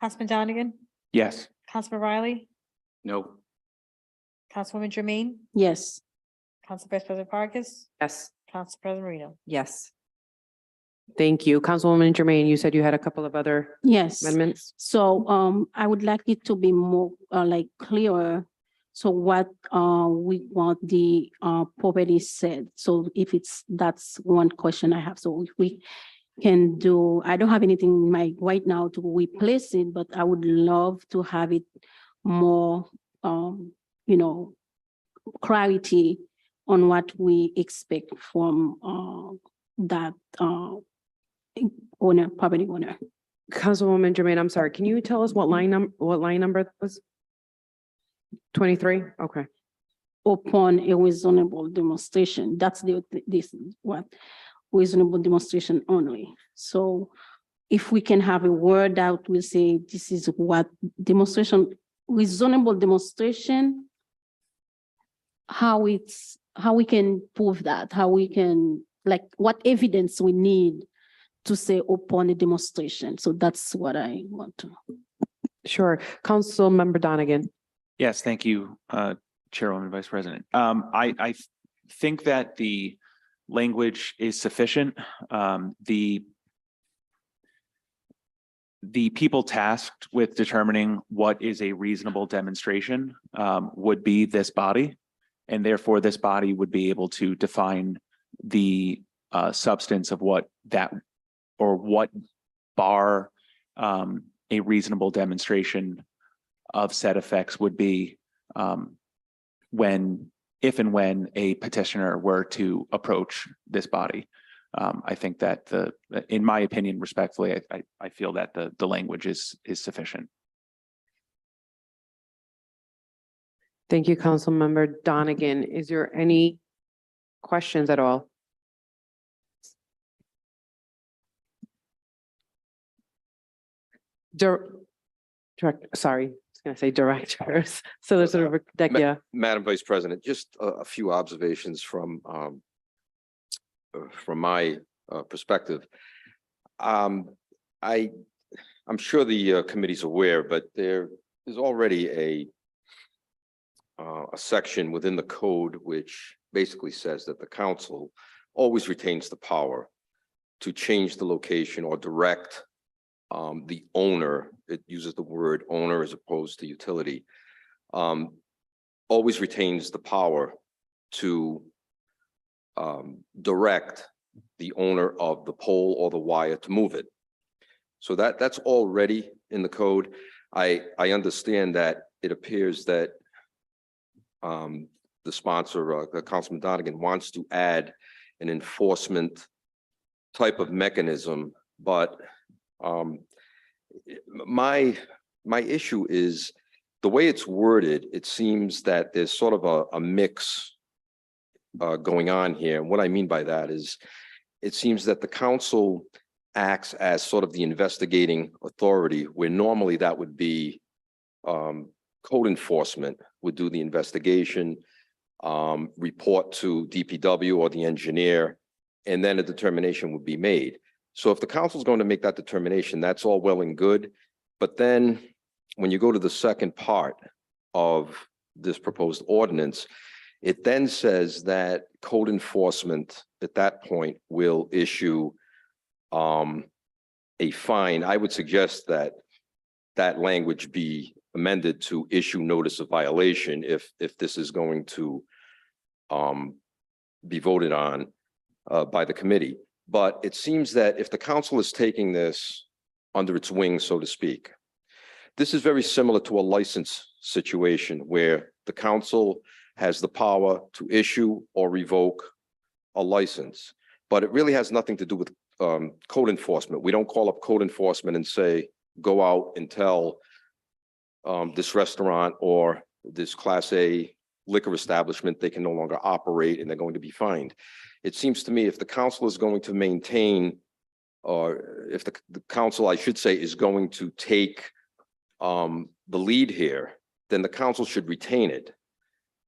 Councilman Donegan, Yes. Councilman Riley, No. Councilwoman Jermaine, Yes. Council Vice President Vargas, Yes. Council President Marino. Yes. Thank you. Councilwoman Jermaine, you said you had a couple of other Yes. amendments. So I would like it to be more like clearer. So what we want the property said. So if that's one question I have. So if we can do, I don't have anything in my right now to replace it, but I would love to have it more clarity on what we expect from that property owner. Councilwoman Jermaine, I'm sorry, can you tell us what line number that was? 23, okay. Upon a reasonable demonstration, that's this what reasonable demonstration only. So if we can have a word out, we say this is what reasonable demonstration, how we can prove that, how we can, like, what evidence we need to say upon a demonstration. So that's what I want to. Sure. Councilmember Donegan. Yes, thank you, Chairwoman, Vice President. I think that the language is sufficient. The people tasked with determining what is a reasonable demonstration would be this body. And therefore, this body would be able to define the substance of what bar a reasonable demonstration of said effects would be if and when a petitioner were to approach this body. I think that in my opinion, respectfully, I feel that the language is sufficient. Thank you, Councilmember Donegan. Is there any questions at all? Sorry, I was gonna say directors. Solicitor Degya. Madam Vice President, just a few observations from my perspective. I'm sure the committee's aware, but there is already a section within the code which basically says that the council always retains the power to change the location or direct the owner. It uses the word owner as opposed to utility. Always retains the power to direct the owner of the pole or the wire to move it. So that's already in the code. I understand that it appears that the sponsor, Councilman Donegan, wants to add an enforcement type of mechanism, but my issue is the way it's worded. It seems that there's sort of a mix going on here. And what I mean by that is it seems that the council acts as sort of the investigating authority, where normally that would be code enforcement would do the investigation, report to DPW or the engineer, and then a determination would be made. So if the council is going to make that determination, that's all well and good. But then when you go to the second part of this proposed ordinance, it then says that code enforcement at that point will issue a fine. I would suggest that that language be amended to issue notice of violation if this is going to be voted on by the committee. But it seems that if the council is taking this under its wing, so to speak, this is very similar to a license situation where the council has the power to issue or revoke a license, but it really has nothing to do with code enforcement. We don't call up code enforcement and say, go out and tell this restaurant or this Class A liquor establishment, they can no longer operate and they're going to be fined. It seems to me if the council is going to maintain, or if the council, I should say, is going to take the lead here, then the council should retain it.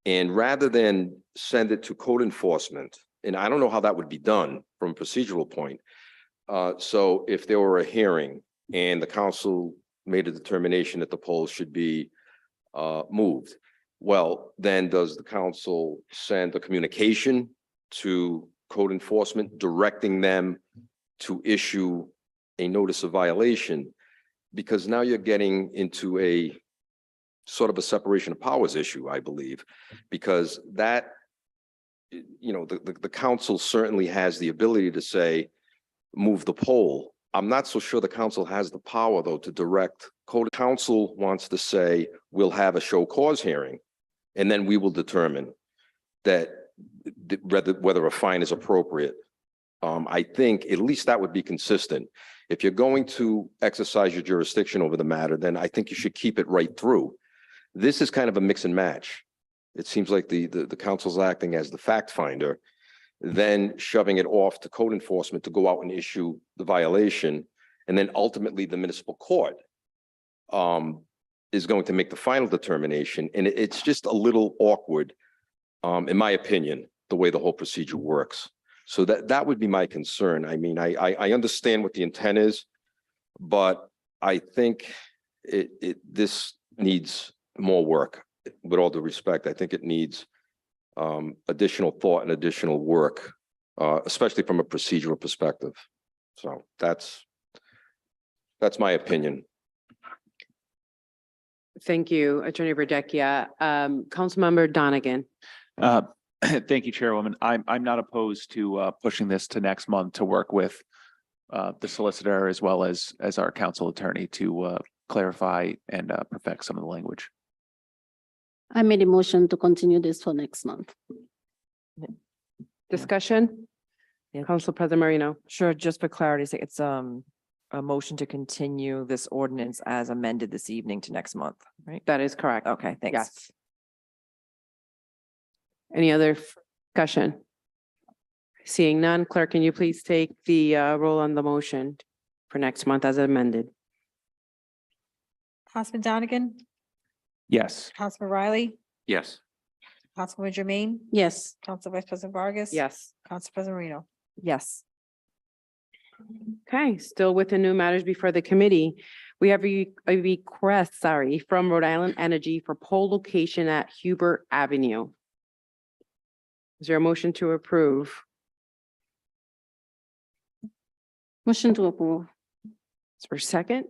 And rather than send it to code enforcement, and I don't know how that would be done from a procedural point. So if there were a hearing and the council made a determination that the polls should be moved, well, then does the council send a communication to code enforcement directing them to issue a notice of violation? Because now you're getting into a sort of a separation of powers issue, I believe, because that, you know, the council certainly has the ability to say, move the poll. I'm not so sure the council has the power, though, to direct. Code council wants to say, we'll have a show cause hearing, and then we will determine that whether a fine is appropriate. I think at least that would be consistent. If you're going to exercise your jurisdiction over the matter, then I think you should keep it right through. This is kind of a mix and match. It seems like the council's acting as the fact finder, then shoving it off to code enforcement to go out and issue the violation. And then ultimately the municipal court is going to make the final determination. And it's just a little awkward, in my opinion, the way the whole procedure works. So that would be my concern. I mean, I understand what the intent is, but I think this needs more work. With all due respect, I think it needs additional thought and additional work, especially from a procedural perspective. So that's my opinion. Thank you, Attorney Verdecchia. Councilmember Donegan. Thank you, Chairwoman. I'm not opposed to pushing this to next month to work with the solicitor as well as our council attorney to clarify and perfect some of the language. I made a motion to continue this for next month. Discussion? Yeah. Council President Marino. Sure, just for clarity's sake, it's a motion to continue this ordinance as amended this evening to next month, right? That is correct. Okay, thanks. Yes. Any other discussion? Seeing none, clerk, can you please take the roll on the motion for next month as amended? Councilman Donegan, Yes. Councilman Riley, Yes. Councilwoman Jermaine, Yes, Council Vice President Vargas. Yes. Council President Marino. Yes. Okay, still with the new matters before the committee. We have a request, from Rhode Island Energy for pole location at Hubert Avenue. Is there a motion to approve? motion to approve. Is there a second?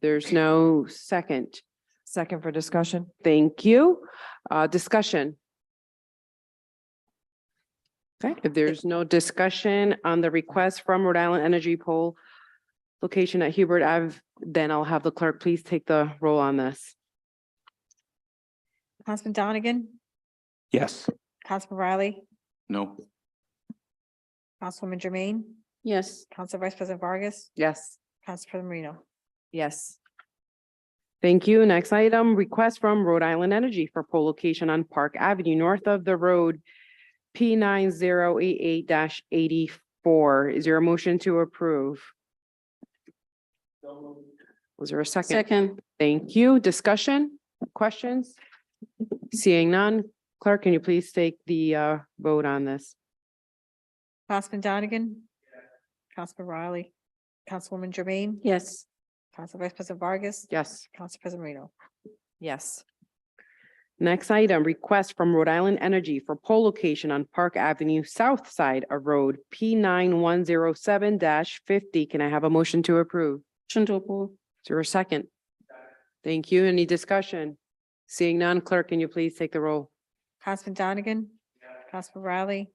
There's no second. Second for discussion? Thank you. Discussion. Okay, if there's no discussion on the request from Rhode Island Energy pole location at Hubert Ave, then I'll have the clerk please take the roll on this. Councilman Donegan, Yes. Councilman Riley, No. Councilwoman Jermaine, Yes, Council Vice President Vargas, Yes. Council President Marino. Yes. Thank you. Next item, request from Rhode Island Energy for pole location on Park Avenue, north of the road P 9088-84. Is there a motion to approve? Was there a second? second. Thank you. Discussion, questions? Seeing none, clerk, can you please take the vote on this? Councilman Donegan, Councilman Riley, Councilwoman Jermaine, Yes, Council Vice President Vargas, Yes. Council President Marino. Yes. Next item, request from Rhode Island Energy for pole location on Park Avenue, south side of road P 9107-50. Can I have a motion to approve? motion to approve. Is there a second? Thank you. Any discussion? Seeing none, clerk, can you please take the roll? Councilman Donegan, Councilman Riley,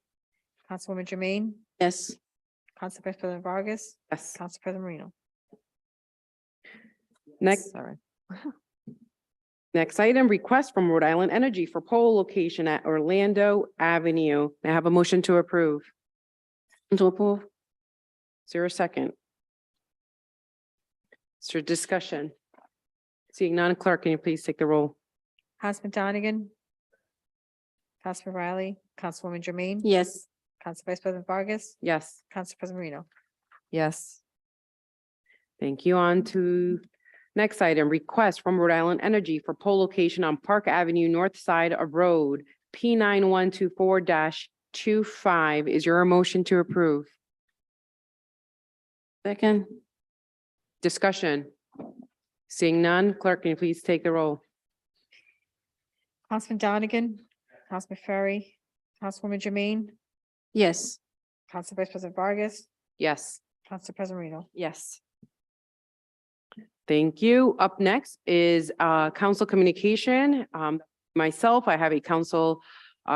Councilwoman Jermaine, Yes, Council Vice President Vargas, Yes. Council President Marino. Next, Sorry. next item, request from Rhode Island Energy for pole location at Orlando Avenue. May I have a motion to approve? to approve. Is there a second? Is there discussion? Seeing none, clerk, can you please take the roll? Councilman Donegan, Councilman Riley, Councilwoman Jermaine. Yes. Council Vice President Vargas, Yes. Council President Marino. Yes. Thank you. On to next item, request from Rhode Island Energy for pole location on Park Avenue, north side of road, P 9124-25. Is your motion to approve? Second. Discussion. Seeing none, clerk, can you please take the roll? Councilman Donegan, Councilman Ferry, Councilwoman Jermaine, Yes. Council Vice President Vargas, Yes. Council President Marino. Yes. Thank you. Up next is council communication. Myself, I have a council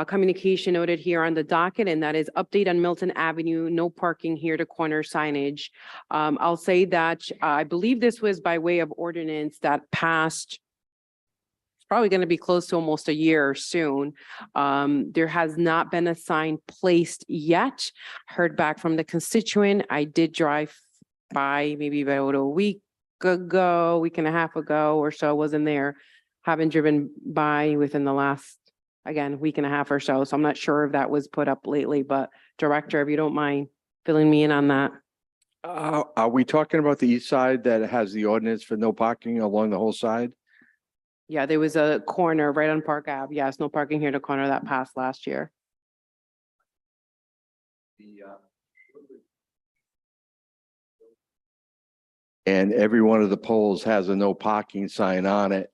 communication noted here on the docket, and that is update on Milton Avenue, no parking here to corner signage. I'll say that I believe this was by way of ordinance that passed. It's probably going to be close to almost a year soon. There has not been a sign placed yet. Heard back from the constituent. I did drive by maybe about a week and a half ago or so, wasn't there. Haven't driven by within the last, again, week and a half or so. So I'm not sure if that was put up lately, but Director, if you don't mind filling me in on that. Are we talking about the east side that has the ordinance for no parking along the whole side? Yeah, there was a corner right on Park Ave. Yes, no parking here to corner that passed last year. And every one of the poles has a no parking sign on it.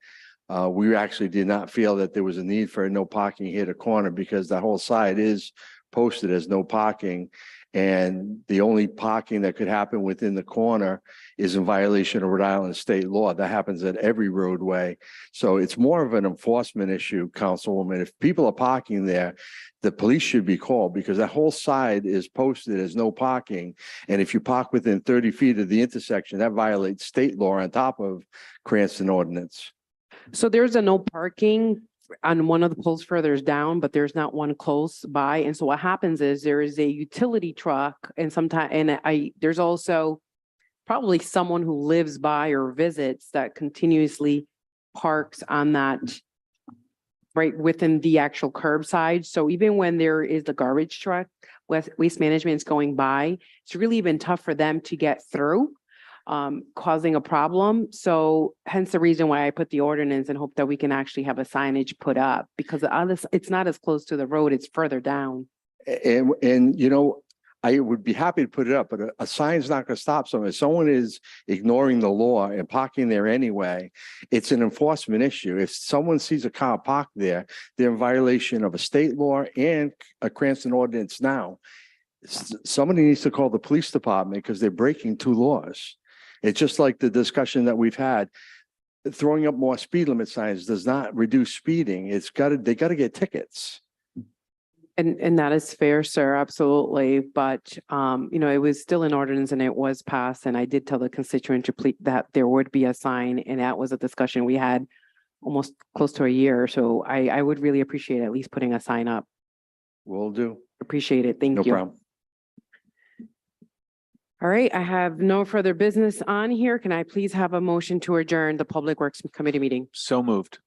We actually did not feel that there was a need for a no parking here to corner because the whole side is posted as no parking. And the only parking that could happen within the corner is in violation of Rhode Island state law. That happens at every roadway. So it's more of an enforcement issue, Councilwoman. If people are parking there, the police should be called because that whole side is posted as no parking. And if you park within 30 feet of the intersection, that violates state law on top of Cranston ordinance. So there's a no parking on one of the poles further down, but there's not one close by. And so what happens is there is a utility truck and there's also probably someone who lives by or visits that continuously parks on that right within the actual curbside. So even when there is the garbage truck, waste management is going by, it's really been tough for them to get through, causing a problem. So hence the reason why I put the ordinance and hope that we can actually have a signage put up because it's not as close to the road, it's further down. And you know, I would be happy to put it up, but a sign's not going to stop someone. If someone is ignoring the law and parking there anyway, it's an enforcement issue. If someone sees a car parked there, they're in violation of a state law and a Cranston ordinance now. Somebody needs to call the police department because they're breaking two laws. It's just like the discussion that we've had. Throwing up more speed limit signs does not reduce speeding. They got to get tickets. And that is fair, sir, absolutely. But, it was still an ordinance and it was passed. And I did tell the constituent to please that there would be a sign. And that was a discussion we had almost close to a year. So I would really appreciate at least putting a sign up. Will do. Appreciate it. Thank No you. problem. All right, I have no further business on here. Can I please have a motion to adjourn the Public Works Committee meeting? So moved.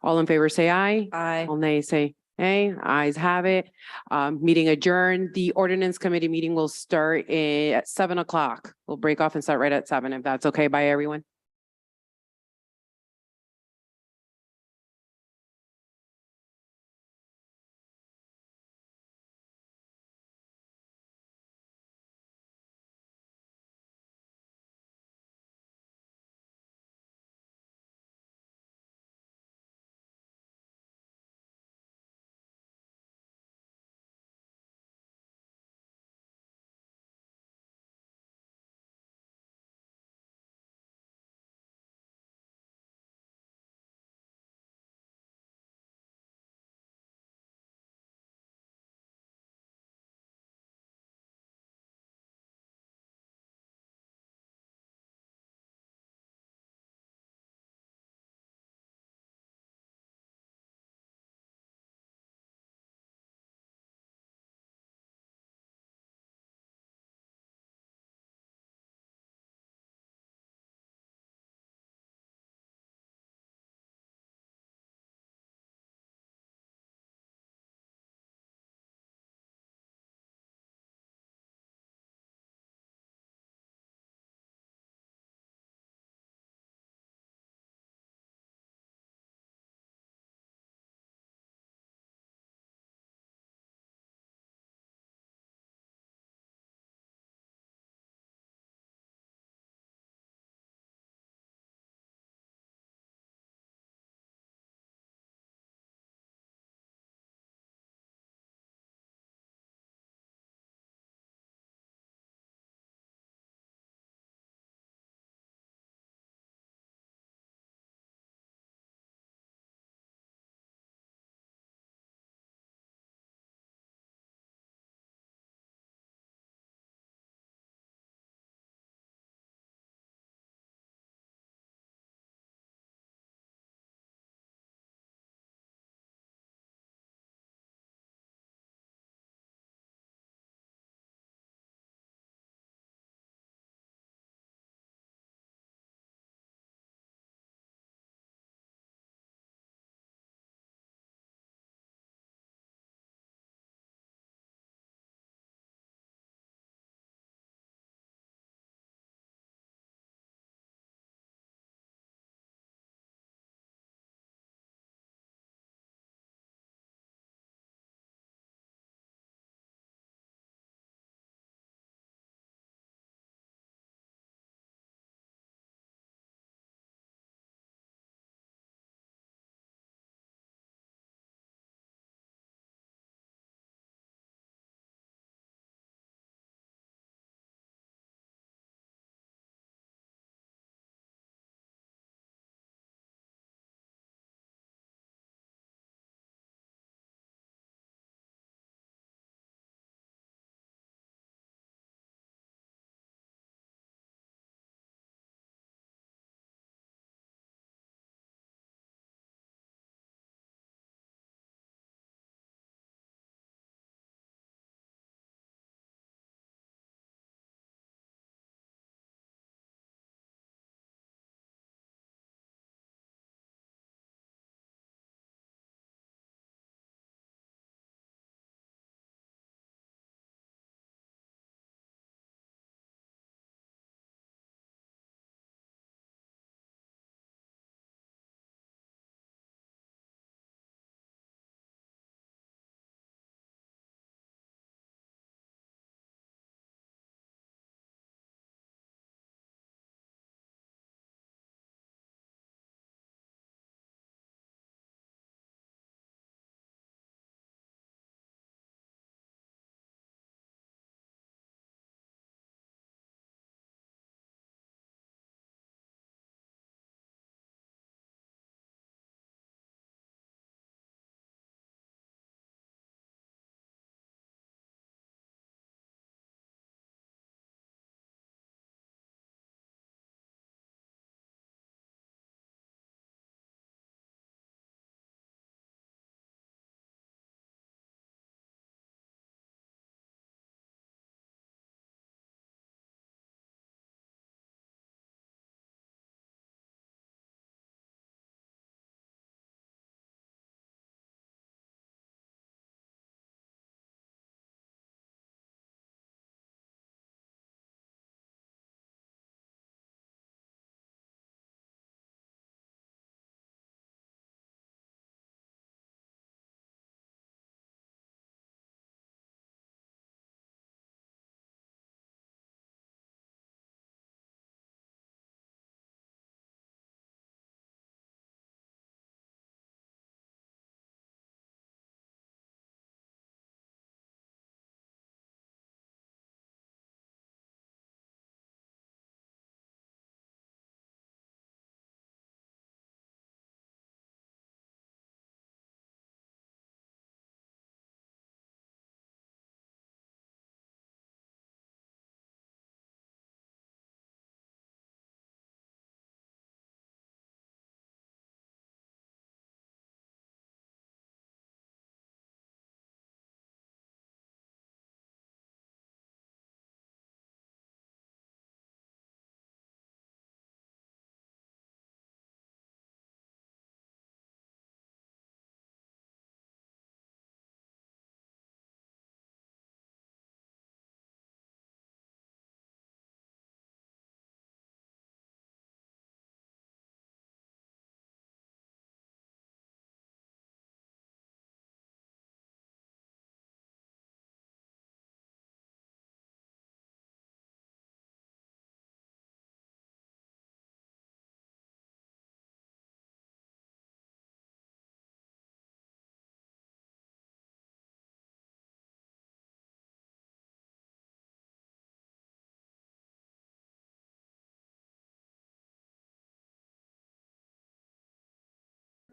All in favor, say aye. Aye. All nays say nay. Ayes have it. Meeting adjourned. The Ordinance Committee meeting will start at 7 o'clock. We'll break off and start right at 7 if that's okay by everyone.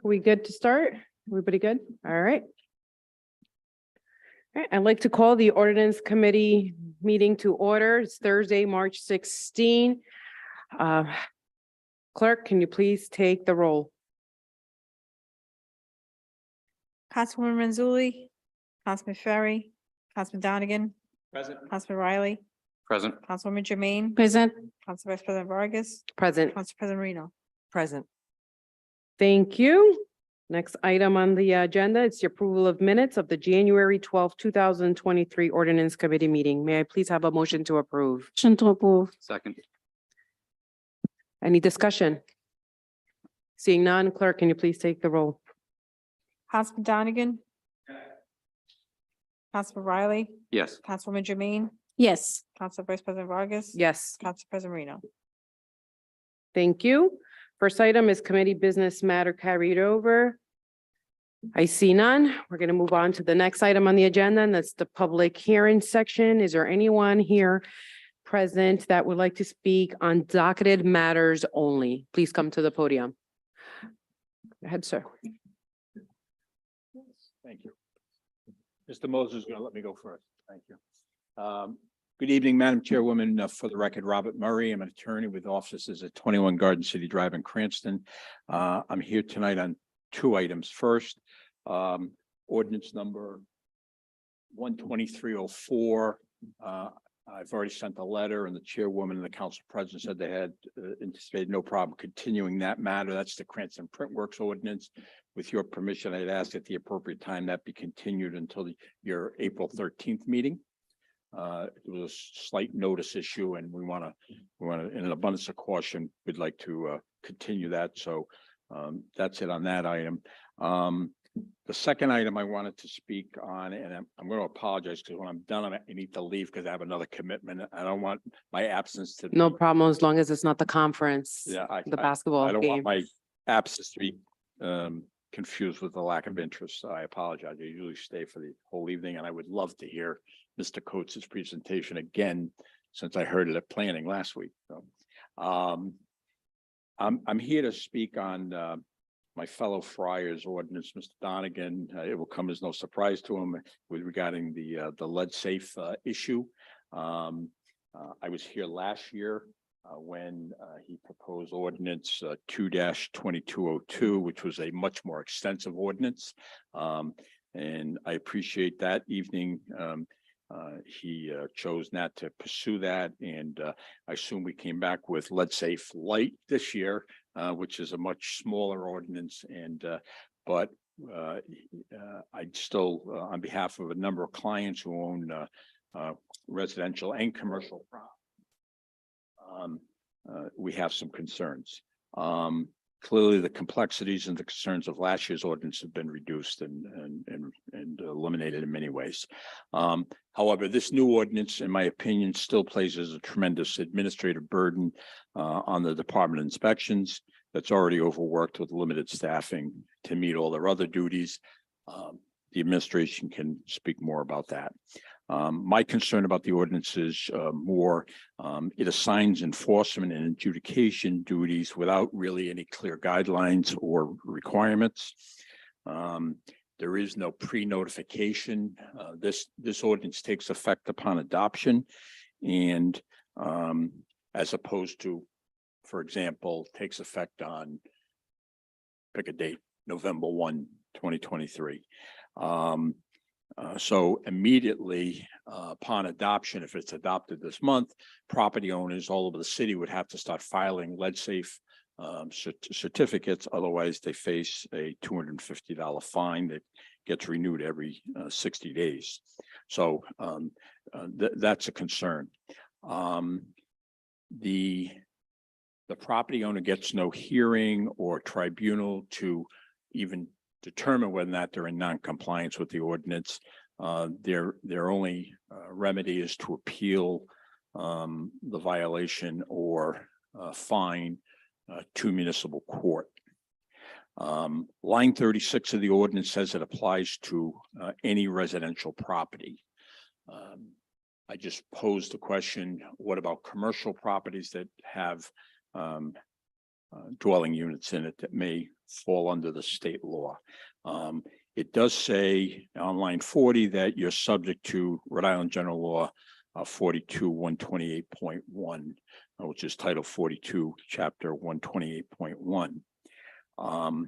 We good to start? Everybody good? All right. All right, I'd like to call the ordinance committee meeting to order. It's Thursday, March 16. Clerk, can you please take the roll? Councilwoman Manzulli, Councilman Ferry, Councilman Donegan, Present. Councilman Riley, Present. Councilwoman Jermaine, Present. Council Vice President Vargas, Present. Council President Marino. Present. Thank you. Next item on the agenda, it's the approval of minutes of the January 12th, 2023 ordinance committee meeting. May I please have a motion to approve? Motion to approve. Second. Any discussion? Seeing none, clerk, can you please take the roll? Councilman Donegan. Councilman Riley, Yes. Councilwoman Jermaine, Yes. Council Vice President Vargas. Yes. Council President Marino. Thank you. First item is committee business matter carried over. I see none. We're going to move on to the next item on the agenda, and that's the public hearing section. Is there anyone here present that would like to speak on docketed matters only? Please come to the podium. Go ahead, sir. Thank you. Mr. Moses is going to let me go first. Thank you. Good evening, Madam Chairwoman. For the record, Robert Murray. I'm an attorney with offices at 21 Garden City Drive in Cranston. I'm here tonight on two items. First, ordinance number 12304. I've already sent a letter, and the chairwoman and the council president said they had anticipated no problem continuing that matter. That's the Cranston Printworks ordinance. With your permission, I'd ask at the appropriate time that be continued until your April 13th meeting. It was a slight notice issue, and we want to, in an abundance of caution, we'd like to continue that. So that's it on that item. The second item I wanted to speak on, and I'm going to apologize because when I'm done, I need to leave because I have another commitment. I don't want my absence to. No problem, as long as it's not the conference, Yeah, the I basketball don't want game. my absence to be confused with the lack of interest. So I apologize. I usually stay for the whole evening, and I would love to hear Mr. Coates' presentation again, since I heard it at planning last week. So I'm here to speak on my fellow friar's ordinance, Mr. Donegan. It will come as no surprise to him with regarding the lead safe issue. I was here last year when he proposed ordinance 2-2202, which was a much more extensive ordinance. And I appreciate that evening. He chose not to pursue that, and I assume we came back with lead safe light this year, which is a much smaller ordinance. And but I still, on behalf of a number of clients who own residential and commercial property, we have some concerns. Clearly, the complexities and the concerns of last year's ordinance have been reduced and eliminated in many ways. However, this new ordinance, in my opinion, still places a tremendous administrative burden on the Department of Inspections that's already overworked with limited staffing to meet all their other duties. The administration can speak more about that. My concern about the ordinance is more, it assigns enforcement and adjudication duties without really any clear guidelines or requirements. There is no pre-notification. This ordinance takes effect upon adoption, and as opposed to, for example, takes effect on, pick a date, November 1, 2023. So immediately upon adoption, if it's adopted this month, property owners all over the city would have to start filing lead safe certificates. Otherwise, they face a $250 fine that gets renewed every 60 days. So that's a concern. The property owner gets no hearing or tribunal to even determine whether or not they're in non-compliance with the ordinance. Their only remedy is to appeal the violation or fine to municipal court. Line 36 of the ordinance says it applies to any residential property. I just posed the question, what about commercial properties that have dwelling units in it that may fall under the state law. It does say on line 40 that you're subject to Rhode Island General Law 42-128.1, which is Title 42, Chapter 128.1.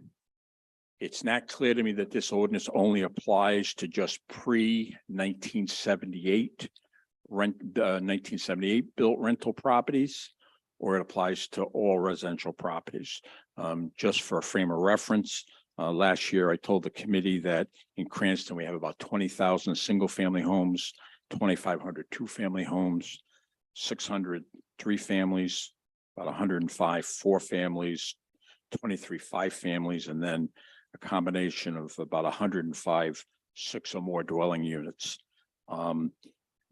It's not clear to me that this ordinance only applies to just pre-1978 1978 built rental properties, or it applies to all residential properties. Just for a frame of reference, last year I told the committee that in Cranston, we have about 20,000 single-family homes, 2,500 two-family homes, 600 three families, about 105 four families, 23 five families, and then a combination of about 105 six or more dwelling units.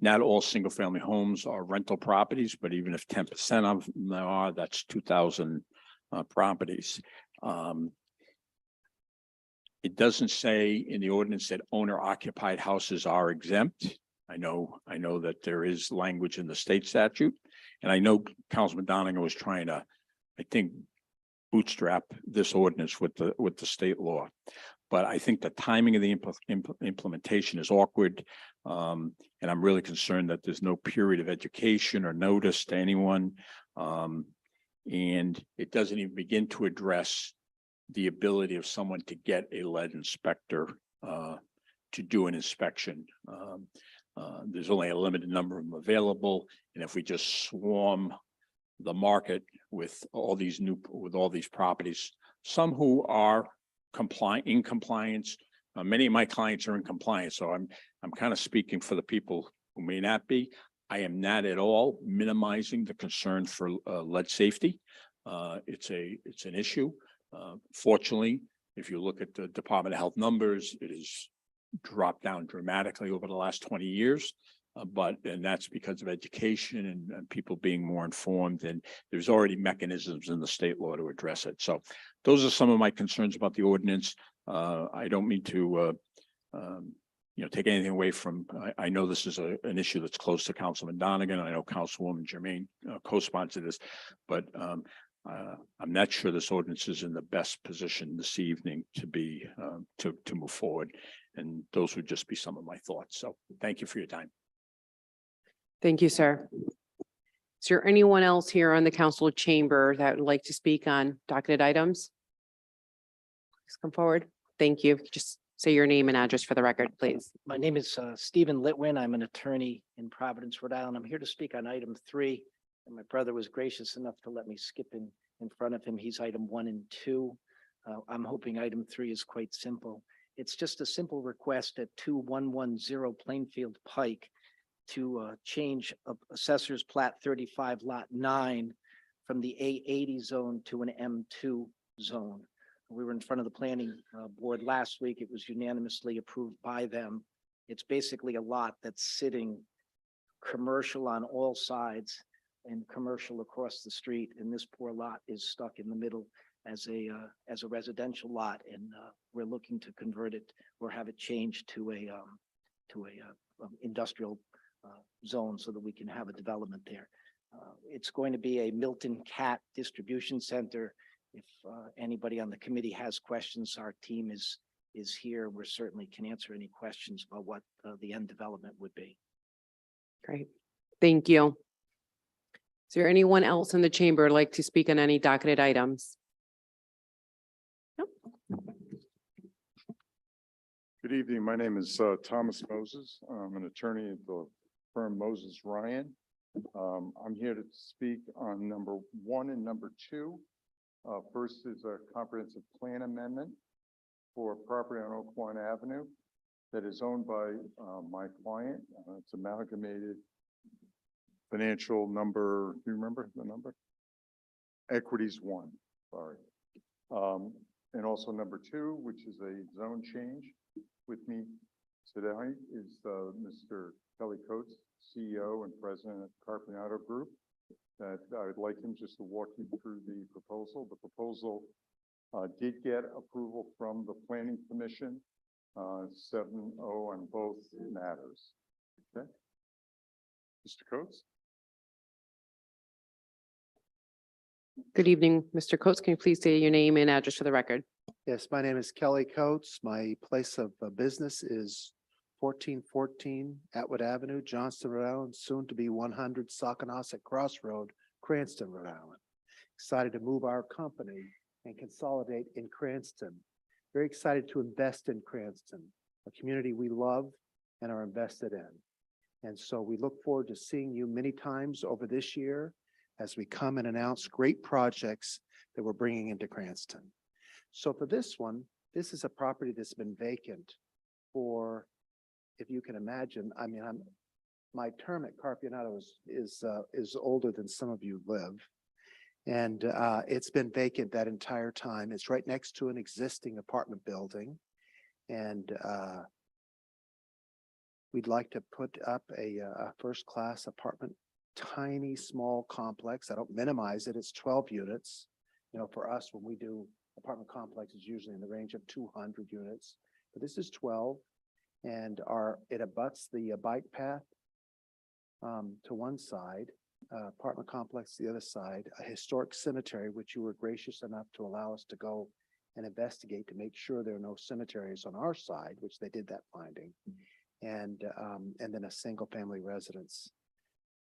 Not all single-family homes are rental properties, but even if 10% of them are, that's 2,000 properties. It doesn't say in the ordinance that owner-occupied houses are exempt. I know that there is language in the state statute, and I know Councilman Donegan was trying to, I think, bootstrap this ordinance with the state law. But I think the timing of the implementation is awkward. And I'm really concerned that there's no period of education or notice to anyone. And it doesn't even begin to address the ability of someone to get a lead inspector to do an inspection. There's only a limited number of them available. And if we just swarm the market with all these properties, some who are in compliance, many of my clients are in compliance. So I'm kind of speaking for the people who may not be. I am not at all minimizing the concern for lead safety. It's an issue. Fortunately, if you look at the Department of Health numbers, it has dropped down dramatically over the last 20 years. And that's because of education and people being more informed, and there's already mechanisms in the state law to address it. So those are some of my concerns about the ordinance. I don't mean to take anything away from, I know this is an issue that's close to Councilman Donegan. I know Councilwoman Jermaine co-sponsored this, but I'm not sure this ordinance is in the best position this evening to be to move forward. And those would just be some of my thoughts. So thank you for your time. Thank you, sir. Is there anyone else here on the council chamber that would like to speak on docketed items? Please come forward. Thank you. Just say your name and address for the record, please. My name is Stephen Litwin. I'm an attorney in Providence, Rhode Island. I'm here to speak on item 3. And my brother was gracious enough to let me skip in front of him. He's item 1 and 2. I'm hoping item 3 is quite simple. It's just a simple request at 2110 Plainfield Pike to change Assessor's Plat 35 Lot 9 from the A80 zone to an M2 zone. We were in front of the planning board last week. It was unanimously approved by them. It's basically a lot that's sitting commercial on all sides and commercial across the street. And this poor lot is stuck in the middle as a residential lot. And we're looking to convert it or have it changed to a industrial zone so that we can have a development there. It's going to be a Milton Cat distribution center. If anybody on the committee has questions, our team is here. We certainly can answer any questions about what the end development would be. Great. Thank you. Is there anyone else in the chamber who'd like to speak on any docketed items? Nope. Good evening. My name is Thomas Moses. I'm an attorney at the firm Moses Ryan. I'm here to speak on number 1 and number 2. First is a comprehensive plan amendment for property on Oak Lawn Avenue that is owned by my client. It's Amalgamated Financial number. Do you remember the number? Equities 1. Sorry. And also number 2, which is a zone change. With me today is Mr. Kelly Coates, CEO and President of Carpenter Auto Group. That I would like him just to walk you through the proposal. The proposal did get approval from the Planning Commission, 7-0 on both matters. Okay, Mr. Coates. Good evening, Mr. Coates. Can you please say your name and address for the record? Yes, my name is Kelly Coates. My place of business is 1414 Atwood Avenue, Johnston, Rhode Island, soon to be 100 Sockanosset Crossroad, Cranston, Rhode Island. Excited to move our company and consolidate in Cranston. Very excited to invest in Cranston, a community we love and are invested in. And so we look forward to seeing you many times over this year as we come and announce great projects that we're bringing into Cranston. So for this one, this is a property that's been vacant for, if you can imagine, I mean, my term at Carpionato is older than some of you live. And it's been vacant that entire time. It's right next to an existing apartment building. And we'd like to put up a first-class apartment, tiny, small complex. I don't minimize it. It's 12 units. You know, for us, when we do apartment complexes, usually in the range of 200 units. But this is 12, and it abuts the bike path to one side, apartment complex to the other side, a historic cemetery, which you were gracious enough to allow us to go and investigate to make sure there are no cemeteries on our side, which they did that finding, and then a single-family residence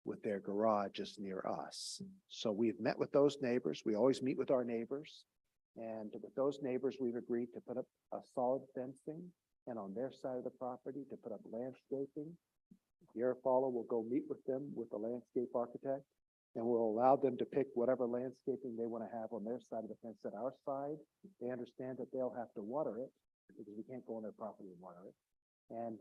with their garage just near us. So we've met with those neighbors. We always meet with our neighbors. And with those neighbors, we've agreed to put up a solid fencing, and on their side of the property to put up landscaping. Garofalo will go meet with them, with the landscape architect, and we'll allow them to pick whatever landscaping they want to have on their side of the fence. At our side, they understand that they'll have to water it because we can't go on their property and water it. And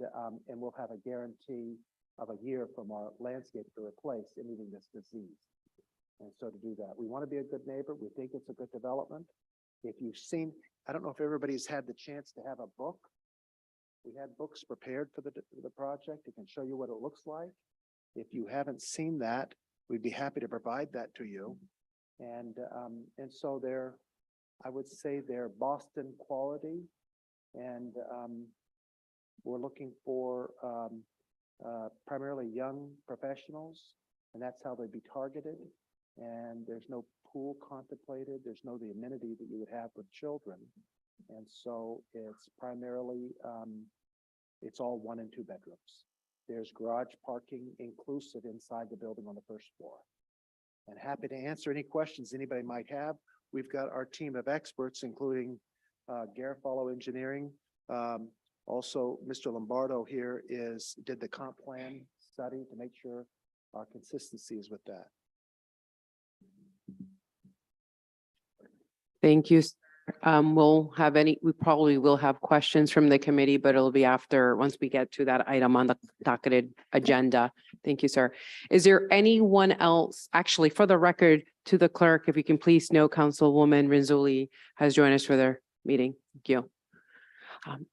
we'll have a guarantee of a year from our landscape to replace anything that's diseased. And so to do that, we want to be a good neighbor. We think it's a good development. If you've seen, I don't know if everybody's had the chance to have a book. We had books prepared for the project. It can show you what it looks like. If you haven't seen that, we'd be happy to provide that to you. And so I would say they're Boston quality, and we're looking for primarily young professionals, and that's how they'd be targeted. And there's no pool contemplated. There's no the amenity that you would have with children. And so it's primarily, it's all 1 and 2 bedrooms. There's garage parking inclusive inside the building on the first floor. And happy to answer any questions anybody might have. We've got our team of experts, including Garofalo Engineering. Also, Mr. Lombardo here did the comp plan study to make sure our consistency is with that. Thank you. We probably will have questions from the committee, but it'll be once we get to that item on the docketed agenda. Thank you, sir. Is there anyone else, actually, for the record, to the clerk, if you can please note Councilwoman Rinzuli has joined us for their meeting. Thank you.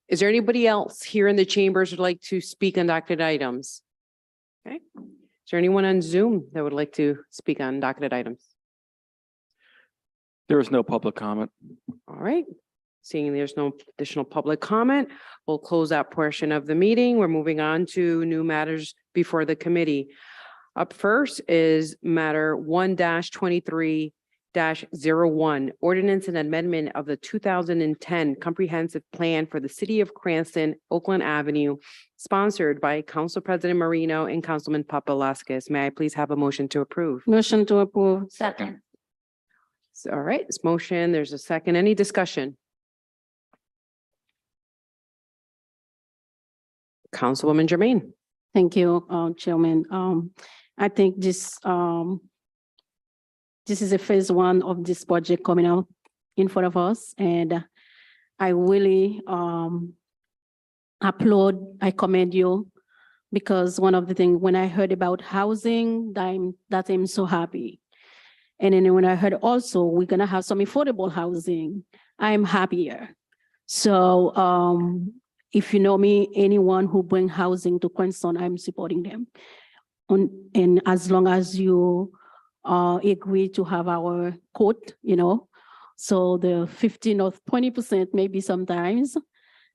Is there anybody else here in the chambers who'd like to speak on docketed items? Okay. Is there anyone on Zoom that would like to speak on docketed items? There is no public comment. All right. Seeing there's no additional public comment, we'll close that portion of the meeting. We're moving on to new matters before the committee. Up first is matter 1-23-01, ordinance and amendment of the 2010 comprehensive plan for the city of Cranston, Oakland Avenue, sponsored by Council President Marino and Councilman Papalaskis. May I please have a motion to approve? Motion to approve. Second. All right, this motion, there's a second. Any discussion? Councilwoman Jermaine. Thank you, Chairman. I think this is a phase 1 of this project coming out in front of us, and I really I commend you, because one of the things when I heard about housing, I'm so happy. And then when I heard also we're gonna have some affordable housing, I'm happier. So if you know me, anyone who bring housing to Cranston, I'm supporting them. And as long as you agree to have our quote, so the 15 or 20% maybe sometimes,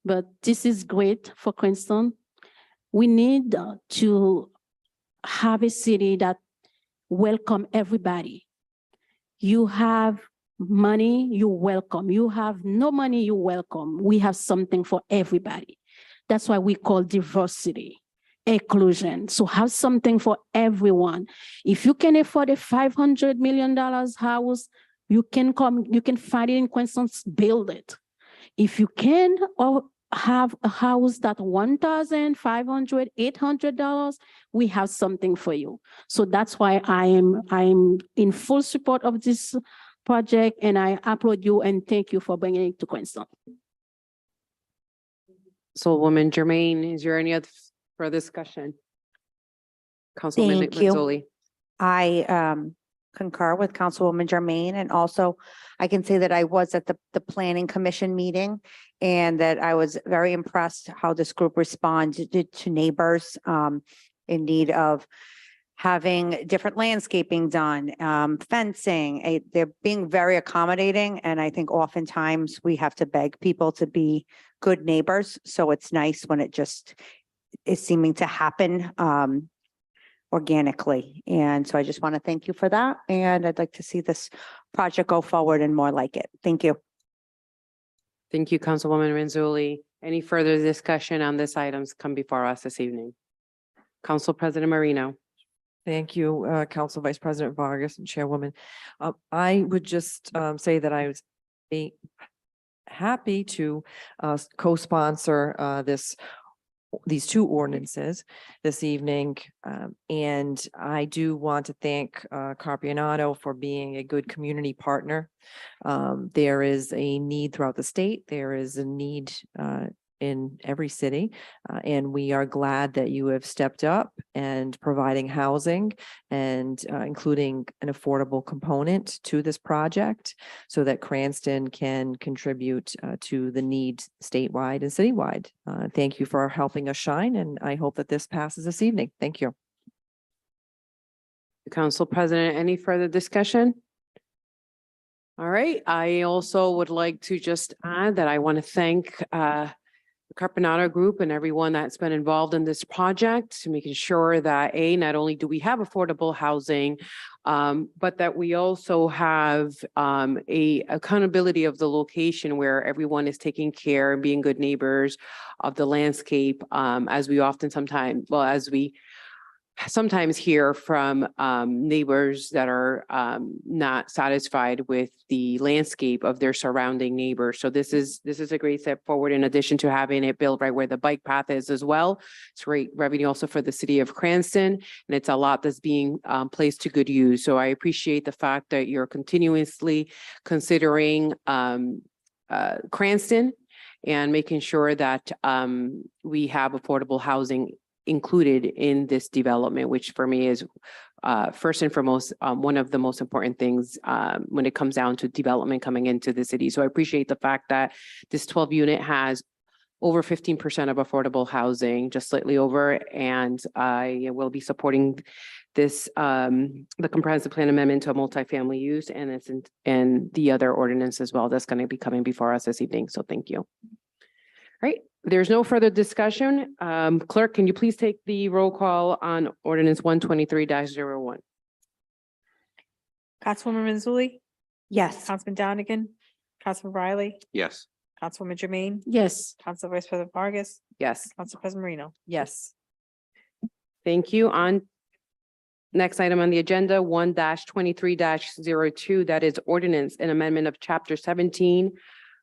but this is great for Cranston. We need to have a city that welcome everybody. You have money, you're welcome. You have no money, you're welcome. We have something for everybody. That's why we call diversity, inclusion. So have something for everyone. If you can afford a $500 million house, you can come, you can find it in Queenston's, build it. If you can or have a house that $1,500, $800, we have something for you. So that's why I'm in full support of this project, and I applaud you and thank you for bringing it to Queenston. So Woman Jermaine, is there any other further discussion? Councilwoman Thank you. Mazzoli. I concur with Councilwoman Jermaine, and also I can say that I was at the Planning Commission meeting and that I was very impressed how this group responded to neighbors in need of having different landscaping done, fencing. They're being very accommodating, and I think oftentimes we have to beg people to be good neighbors. So it's nice when it just is seeming to happen organically. And so I just want to thank you for that. And I'd like to see this project go forward and more like it. Thank you. Thank you, Councilwoman Mazzoli. Any further discussion on this items come before us this evening? Council President Marino. Thank you, Council Vice President Vargas and Chairwoman. I would just say that I was happy to co-sponsor these two ordinances this evening. And I do want to thank Carpianato for being a good community partner. There is a need throughout the state. There is a need in every city. And we are glad that you have stepped up and providing housing and including an affordable component to this project so that Cranston can contribute to the need statewide and citywide. Thank you for helping us shine, and I hope that this passes this evening. Thank you. Council President, any further discussion? All right, I also would like to just add that I want to thank the Carpinato Group and everyone that's been involved in this project, making sure that not only do we have affordable housing, but that we also have a accountability of the location where everyone is taking care and being good neighbors of the landscape, as we sometimes hear from neighbors that are not satisfied with the landscape of their surrounding neighbors. So this is a great step forward, in addition to having it built right where the bike path is as well. It's great revenue also for the city of Cranston, and it's a lot that's being placed to good use. So I appreciate the fact that you're continuously considering Cranston and making sure that we have affordable housing included in this development, which for me is first and foremost one of the most important things when it comes down to development coming into the city. So I appreciate the fact that this 12 unit has over 15% of affordable housing, just slightly over, and I will be supporting this the comprehensive plan amendment to a multifamily use, and it's and the other ordinance as well that's going to be coming before us this evening. So thank you. All right, there's no further discussion. Clerk, can you please take the roll call on ordinance 123-01? Councilwoman Mazzoli, Yes. Councilman Donegan, Councilman Riley, Yes. Councilwoman Jermaine, Yes. Council Vice President Vargas, Yes, Council President Marino. Yes. thank you. On next item on the agenda, 1-23-02, that is ordinance and amendment of chapter 17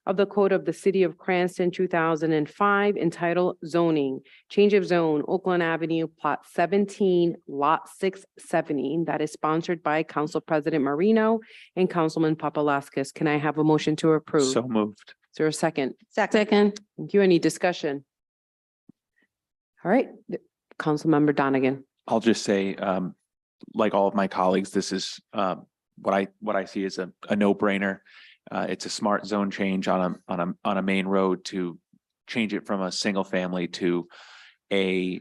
of the Code of the City of Cranston, 2005, entitled Zoning, Change of Zone, Oakland Avenue, Plot 17, Lot 670. That is sponsored by Council President Marino and Councilman Papalaskis. Can I have a motion to approve? So moved. Is there a second? Second. Thank you. Any discussion? All right, Councilmember Donegan. I'll just say, like all of my colleagues, this is what I see as a no-brainer. It's a smart zone change on a main road to change it from a single family to a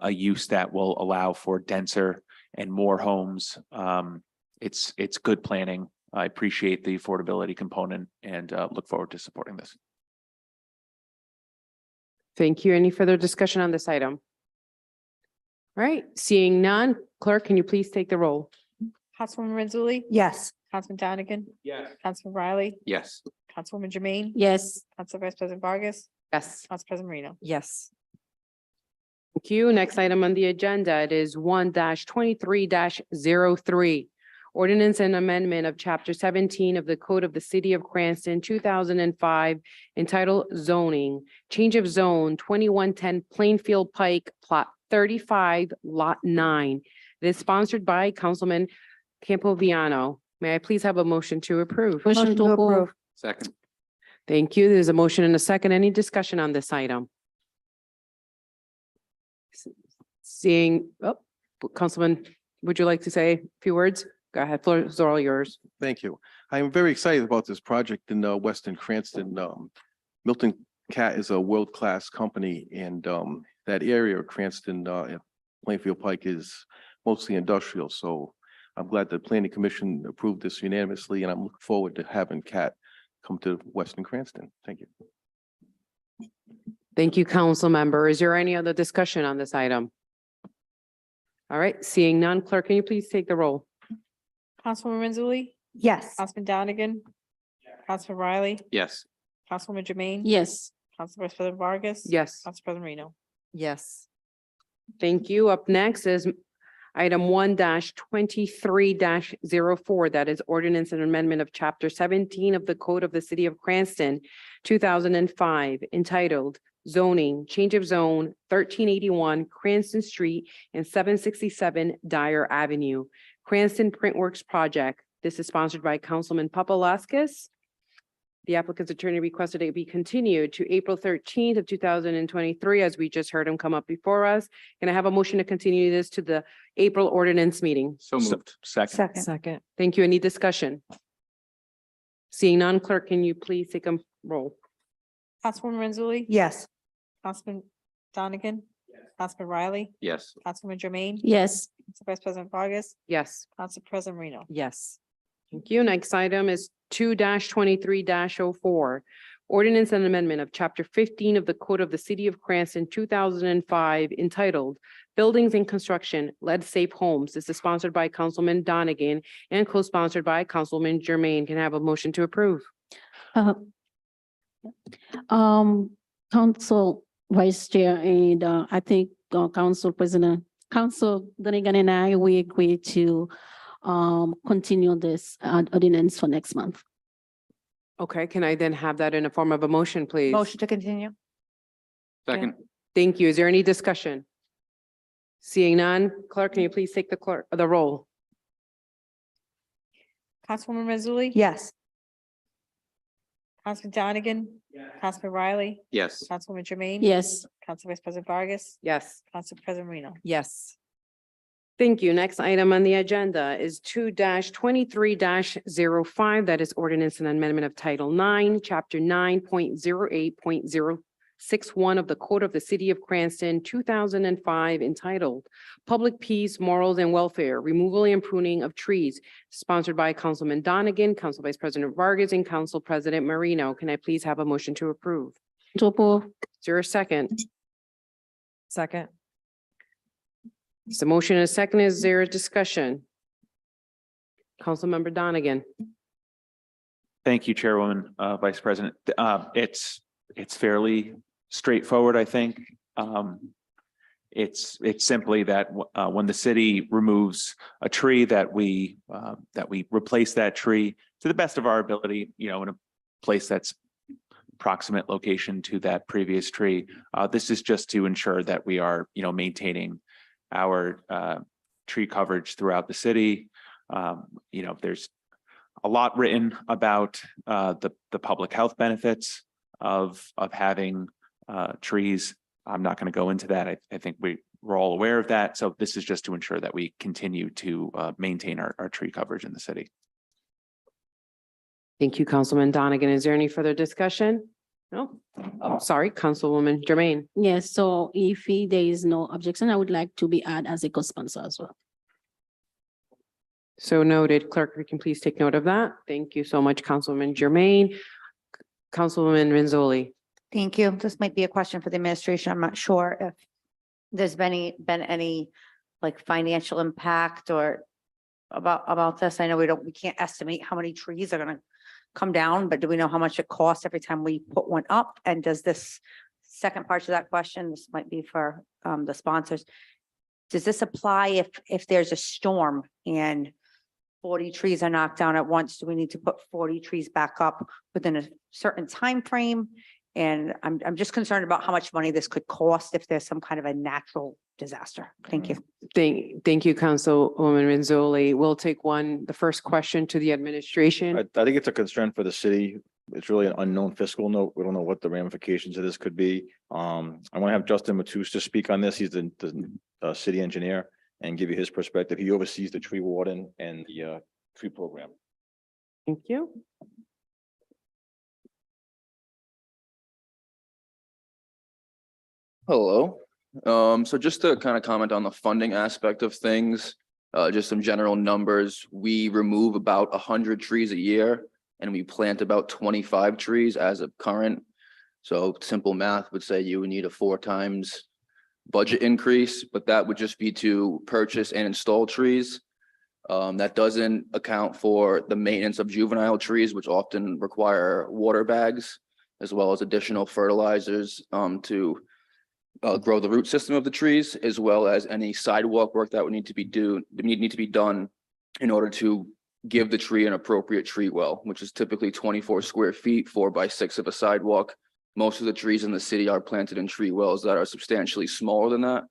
use that will allow for denser and more homes. It's good planning. I appreciate the affordability component and look forward to supporting this. Thank you. Any further discussion on this item? All right, seeing none, clerk, can you please take the roll? Councilwoman Mazzoli, Yes. Councilman Donegan, Yes. Councilman Riley, Yes. Councilwoman Jermaine. Yes. Council Vice President Vargas, Yes. Council President Marino. Yes. Thank you. Next item on the agenda, it is 1-23-03. Ordinance and amendment of chapter 17 of the Code of the City of Cranston, 2005, entitled zoning, change of zone 2110 Plainfield Pike, plot 35, lot 9. It is sponsored by Councilman Campoviano. May I please have a motion to approve? Motion to approve. Second. Thank you. There's a motion and a second. Any discussion on this item? Seeing, Councilman, would you like to say a few words? Go ahead, floor is all yours. Thank you. I am very excited about this project in Western Cranston. Milton Cat is a world-class company, and that area of Cranston, Plainfield Pike, is mostly industrial. So I'm glad the Planning Commission approved this unanimously, and I'm looking forward to having Cat come to Western Cranston. Thank you. Thank you, council member. Is there any other discussion on this item? All right, seeing none, clerk, can you please take the roll? Councilwoman Renzulli, Yes. Councilman Donegan, Councilman Riley, Yes. Councilwoman Jermaine. Yes. Council Vice President Vargas. Yes. Council President Marino. Yes. Thank you. Up next is item 1-23-04. That is ordinance and amendment of chapter 17 of the Code of the City of Cranston, 2005, entitled zoning, change of zone 1381 Cranston Street and 767 Dyer Avenue, Cranston Printworks Project. This is sponsored by Councilman Papalaskis. The applicant's attorney requested it be continued to April 13th of 2023, as we just heard him come up before us. Can I have a motion to continue this to the April ordinance meeting? So moved. Second. Second. Thank you. Any discussion? Seeing none, clerk, can you please take a roll? Councilwoman Renzulli. Yes. Councilman Donegan. Councilman Riley, Yes. Councilwoman Jermaine. Yes. Council Vice President Vargas, Yes. Council President Marino. Yes. Thank you. Next item is 2-23-04. Ordinance and amendment of chapter 15 of the Code of the City of Cranston, 2005, entitled Buildings and Construction, Lead Safe Homes. This is sponsored by Councilman Donegan and co-sponsored by Councilman Jermaine. Can I have a motion to approve? Council Vice Chair and I think Council President, Council Donegan and I, we agree to continue this ordinance for next month. Okay, can I then have that in a form of a motion, please? Motion to continue. Second. Thank you. Is there any discussion? Seeing none, clerk, can you please take the roll? Councilwoman Renzulli. Yes. Councilman Donegan. Councilman Riley, Yes. Councilwoman Jermaine. Yes. Council Vice President Vargas, Yes. Council President Marino. Yes. Thank you. Next item on the agenda is 2-23-05. That is ordinance and amendment of Title 9, Chapter 9.08.061 of the Code of the City of Cranston, 2005, entitled Public Peace, Morals, and Welfare, Removal and Pruning of Trees, sponsored by Councilman Donegan, Council Vice President Vargas, and Council President Marino. Can I please have a motion to approve? To approve. Is there a second? Second. There's a motion and a second. Is there a discussion? Councilmember Donegan. Thank you, Chairwoman, Vice President. It's fairly straightforward, I think. It's simply that when the city removes a tree that we replace that tree to the best of our ability, in a place that's proximate location to that previous tree. This is just to ensure that we are, maintaining our tree coverage throughout the city. There's a lot written about the public health benefits of having trees. I'm not going to go into that. I think we're all aware of that. So this is just to ensure that we continue to maintain our tree coverage in the city. Thank you, Councilman Donegan. Is there any further discussion? No? Oh, sorry, Councilwoman Jermaine. Yes, so if there is no objection, I would like to be added as a co-sponsor as well. So noted. Clerk, you can please take note of that. Thank you so much, Councilwoman Jermaine. Councilwoman Renzulli. Thank you. This might be a question for the administration. I'm not sure if there's been any like financial impact or about this? I know we can't estimate how many trees are gonna come down, but do we know how much it costs every time we put one up? And does this second part to that question, this might be for the sponsors. Does this apply if there's a storm and 40 trees are knocked down at once? Do we need to put 40 trees back up within a certain time frame? And I'm just concerned about how much money this could cost if there's some kind of a natural disaster. Thank you. Thank you, Councilwoman Renzulli. We'll take the first question to the administration. I think it's a concern for the city. It's really an unknown fiscal note. We don't know what the ramifications of this could be. I want to have Justin Matus to speak on this. He's the city engineer and give you his perspective. He oversees the tree warden and the tree program. Thank you. Hello. So just to kind of comment on the funding aspect of things, just some general numbers. We remove about 100 trees a year and we plant about 25 trees as of current. So simple math would say you would need a 4 times budget increase, but that would just be to purchase and install trees. That doesn't account for the maintenance of juvenile trees, which often require water bags, as well as additional fertilizers to grow the root system of the trees, as well as any sidewalk work that would need to be done in order to give the tree an appropriate tree well, which is typically 24 square feet, 4 by 6 of a sidewalk. Most of the trees in the city are planted in tree wells that are substantially smaller than that.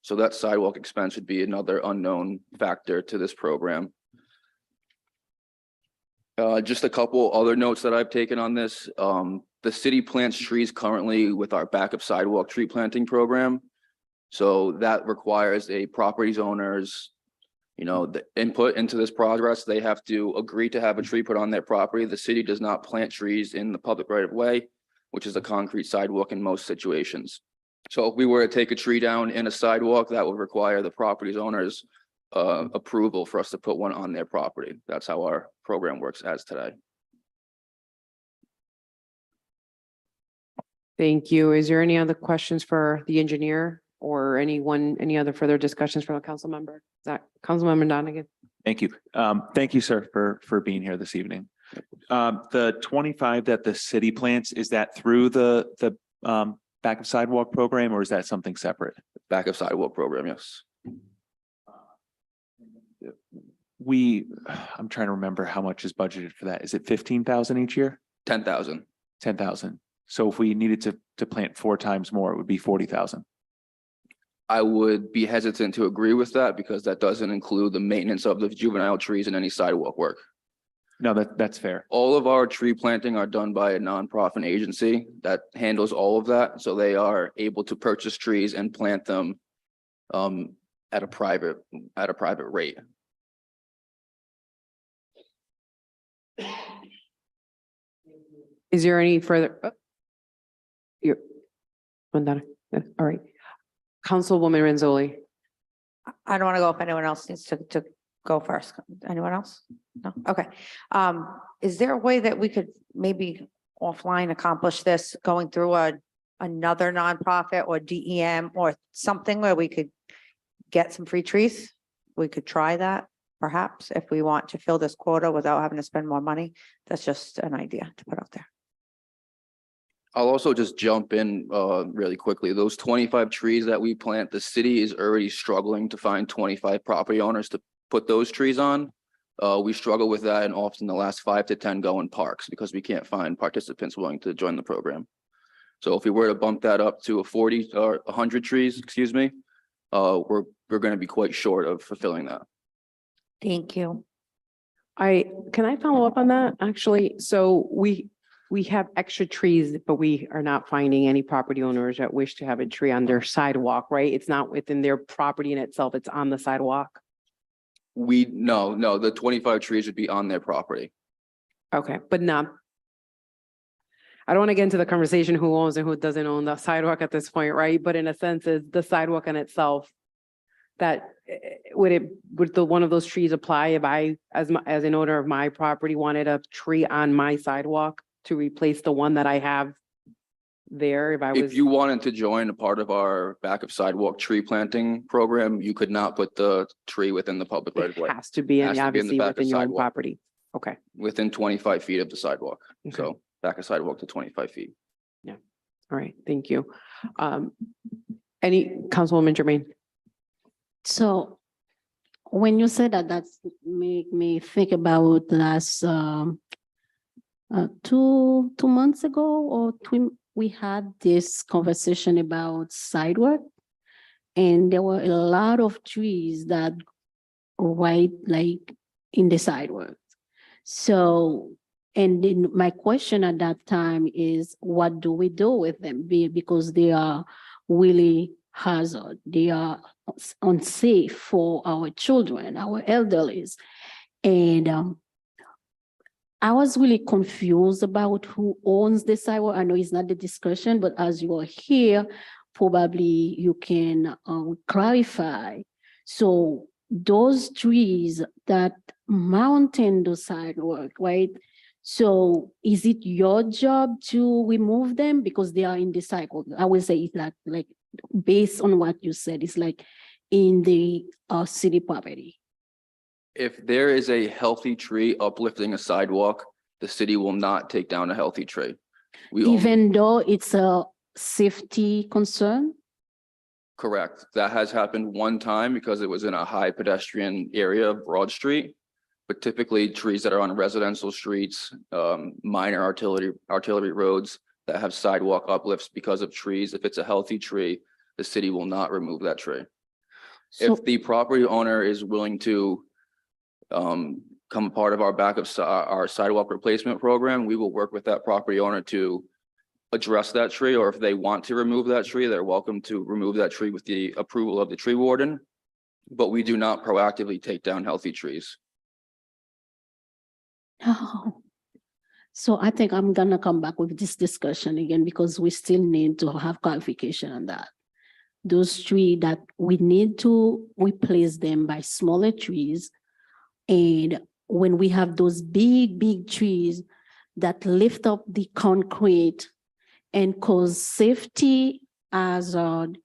So that sidewalk expense would be another unknown factor to this program. Just a couple other notes that I've taken on this. The city plants trees currently with our backup sidewalk tree planting program. So that requires a property owner's, the input into this progress. They have to agree to have a tree put on their property. The city does not plant trees in the public right of way, which is a concrete sidewalk in most situations. So if we were to take a tree down in a sidewalk, that would require the property owner's approval for us to put one on their property. That's how our program works as today. Thank you. Is there any other questions for the engineer or any other further discussions from a council member? Councilmember Donegan? Thank you. Thank you, sir, for being here this evening. The 25 that the city plants, is that through the backup sidewalk program, or is that something separate? Backup sidewalk program, yes. I'm trying to remember how much is budgeted for that. Is it 15,000 each year? 10,000. 10,000. So if we needed to plant 4 times more, it would be 40,000. I would be hesitant to agree with that because that doesn't include the maintenance of the juvenile trees and any sidewalk work. No, that's fair. All of our tree planting are done by a nonprofit agency that handles all of that. So they are able to purchase trees and plant them at a private rate. Is there any further? All right. Councilwoman Renzulli. I don't want to go if anyone else needs to go first. Anyone else? No? Okay. Is there a way that we could maybe offline accomplish this going through another nonprofit or DEM or something where we could get some free trees? We could try that perhaps if we want to fill this quota without having to spend more money. That's just an idea to put out there. I'll also just jump in really quickly. Those 25 trees that we plant, the city is already struggling to find 25 property owners to put those trees on. We struggle with that, and often the last 5 to 10 go in parks because we can't find participants willing to join the program. So if we were to bump that up to 40 or 100 trees, excuse me, we're going to be quite short of fulfilling that. Thank you. Can I follow up on that? Actually, so we have extra trees, but we are not finding any property owners that wish to have a tree on their sidewalk, right? It's not within their property in itself, it's on the sidewalk. No, the 25 trees would be on their property. Okay, but not. I don't want to get into the conversation who owns and who doesn't own the sidewalk at this point, right? But in a sense, is the sidewalk in itself, that would one of those trees apply if I, as an owner of my property, wanted a tree on my sidewalk to replace the one that I have there if I If was? you wanted to join a part of our backup sidewalk tree planting program, you could not put the tree within the public right of way. It has to be Has to be in the obviously back of within your own sidewalk. property. Okay, Within 25 feet of the sidewalk. Okay. So back of sidewalk to 25 feet. all right, thank you. Any, Councilwoman Jermaine? So when you said that, that's make me think about last, 2 months ago or we had this conversation about sidewalk. And there were a lot of trees that right like in the sidewalk. So, and then my question at that time is, what do we do with them? Because they are really hazard. They are unsafe for our children, our elderlies. And I was really confused about who owns the sidewalk. I know it's not the discussion, but as you are here, probably you can clarify. So those trees that mountain the sidewalk, right? So is it your job to remove them because they are in the sidewalk? I would say it's like based on what you said, it's like in the city property. If there is a healthy tree uplifting a sidewalk, the city will not take down a healthy tree. We only- Even though it's a safety concern? Correct. That has happened one time because it was in a high pedestrian area of Broad Street. But typically trees that are on residential streets, minor artillery roads that have sidewalk uplifts because of trees, if it's a healthy tree, the city will not remove that tree. So If the property owner is willing to become a part of our our sidewalk replacement program, we will work with that property owner to address that tree, or if they want to remove that tree, they're welcome to remove that tree with the approval of the tree warden. But we do not proactively take down healthy trees. Oh. So I think I'm gonna come back with this discussion again because we still need to have clarification on that. Those trees that we need to replace them by smaller trees. And when we have those big trees that lift up the concrete and cause safety hazard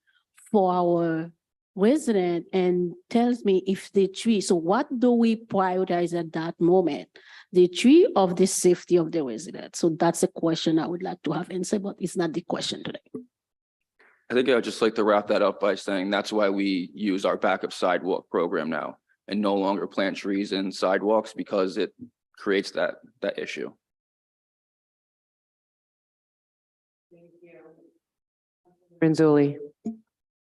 for our resident and tells me if the tree, so what do we prioritize at that moment? The tree of the safety of the resident? So that's a question I would like to have answered, but it's not the question today. I think I would just like to wrap that up by saying that's why we use our backup sidewalk program now and no longer plant trees in sidewalks because it creates that issue. Renzulli?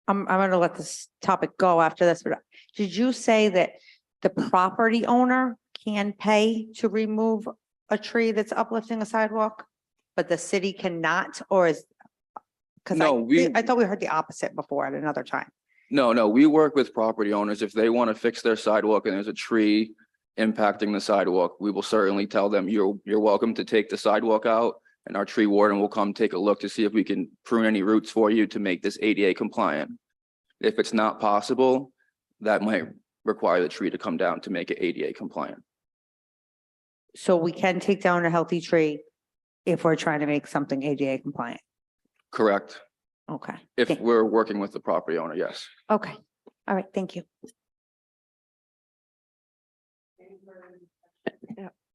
I'm gonna let this topic go after this, but did you say that the property owner can pay to remove a tree that's uplifting a sidewalk, but the city cannot, or is? Cause No, I thought we heard the opposite before at another time. No, we work with property owners. If they want to fix their sidewalk and there's a tree impacting the sidewalk, we will certainly tell them you're welcome to take the sidewalk out. And our tree warden will come take a look to see if we can prune any roots for you to make this ADA compliant. If it's not possible, that might require the tree to come down to make it ADA compliant. So we can take down a healthy tree if we're trying to make something ADA compliant. Correct. Okay. If we're working with the property owner, yes. Okay. All right. Thank you.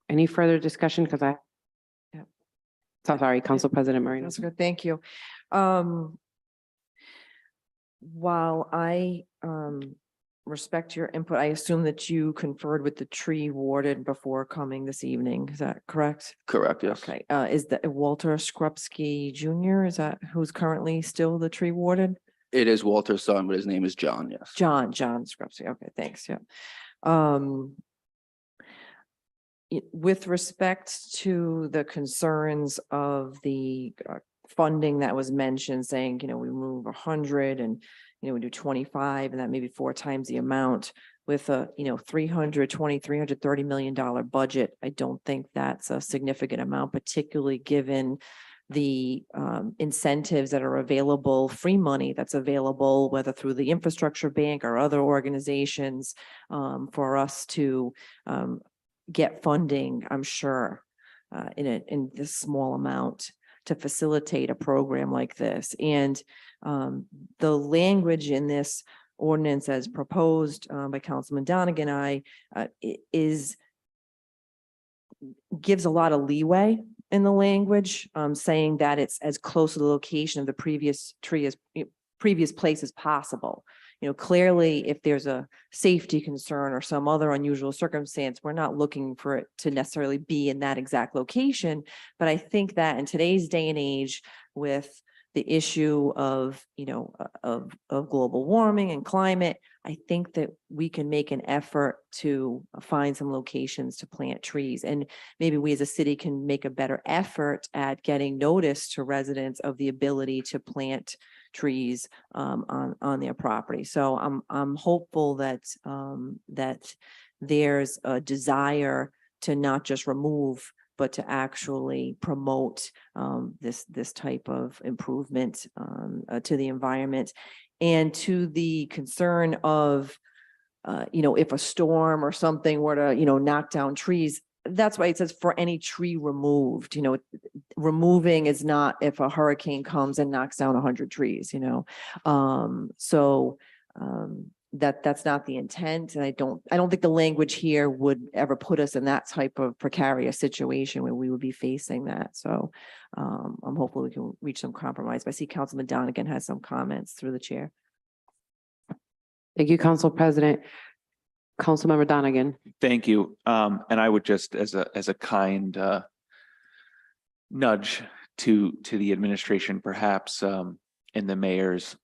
Any further discussion? Because so sorry, Council President Marino. That's good. Thank you. While I respect your input, I assume that you conferred with the tree warden before coming this evening. Is that correct? Correct, yes. Okay. Is that Walter Skrupski Jr.? Is that who's currently still the tree warden? It is Walter's son, but his name is John, yes. John Skrupski. Okay, thanks. Yeah. With respect to the concerns of the funding that was mentioned, saying, we move 100 and, we do 25 and that maybe 4 times the amount with a, $330 million budget. I don't think that's a significant amount, particularly given the incentives that are available, free money that's available, whether through the infrastructure bank or other organizations, for us to get funding, I'm sure, in this small amount. to facilitate a program like this. And the language in this ordinance as proposed by Councilman Donegan and I gives a lot of leeway in the language, saying that it's as close to the location of the previous place as possible. You know, clearly, if there's a safety concern or some other unusual circumstance, we're not looking for it to necessarily be in that exact location. But I think that in today's day and age, with the issue of, you know, of global warming and climate, I think that we can make an effort to find some locations to plant trees. And maybe we as a city can make a better effort at getting notice to residents of the ability to plant trees on their property. So I'm hopeful that that there's a desire to not just remove, but to actually promote this type of improvement to the environment. And to the concern of, you know, if a storm or something were to, you know, knock down trees, that's why it says for any tree removed. You know, removing is not if a hurricane comes and knocks down 100 trees, you know. That's not the intent. And I don't think the language here would ever put us in that type of precarious situation where we would be facing that. So I'm hopeful we can reach some compromise. But I see Councilman Donegan has some comments through the chair. Thank you, Council President. Councilmember Donegan. Thank you. And I would just, as a kind nudge to the administration, perhaps in the mayor's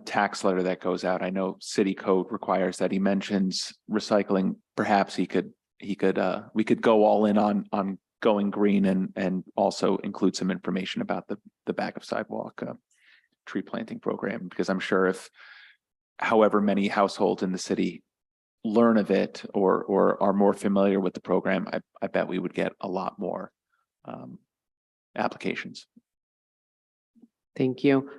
tax letter that goes out. I know city code requires that he mentions recycling. Perhaps we could go all in on going green and also include some information about the back of sidewalk tree planting program, because I'm sure if however many households in the city learn of it or are more familiar with the program, I bet we would get a lot more applications. Thank you.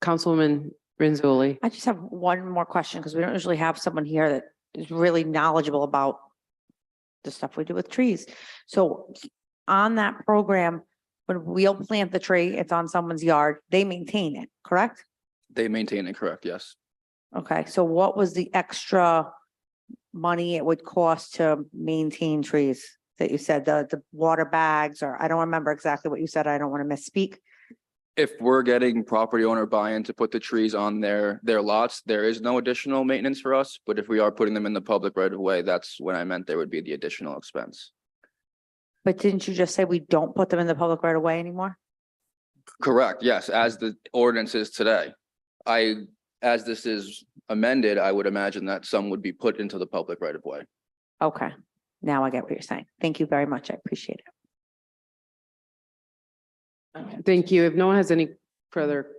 Councilwoman Renzulli. I just have one more question because we don't usually have someone here that is really knowledgeable about the stuff we do with trees. So on that program, when we'll plant the tree, it's on someone's yard, they maintain it, correct? They maintain it, correct? Yes. Okay, so what was the extra money it would cost to maintain trees that you said, the water bags, or I don't remember exactly what you said. I don't want to misspeak. If we're getting property owner buy-in to put the trees on their lots, there is no additional maintenance for us. But if we are putting them in the public right of way, that's when I meant there would be the additional expense. But didn't you just say we don't put them in the public right of way anymore? Correct, yes, as the ordinance is today. As this is amended, I would imagine that some would be put into the public right of way. Okay, now I get what you're saying. Thank you very much. I appreciate it. Thank you. If no one has any further,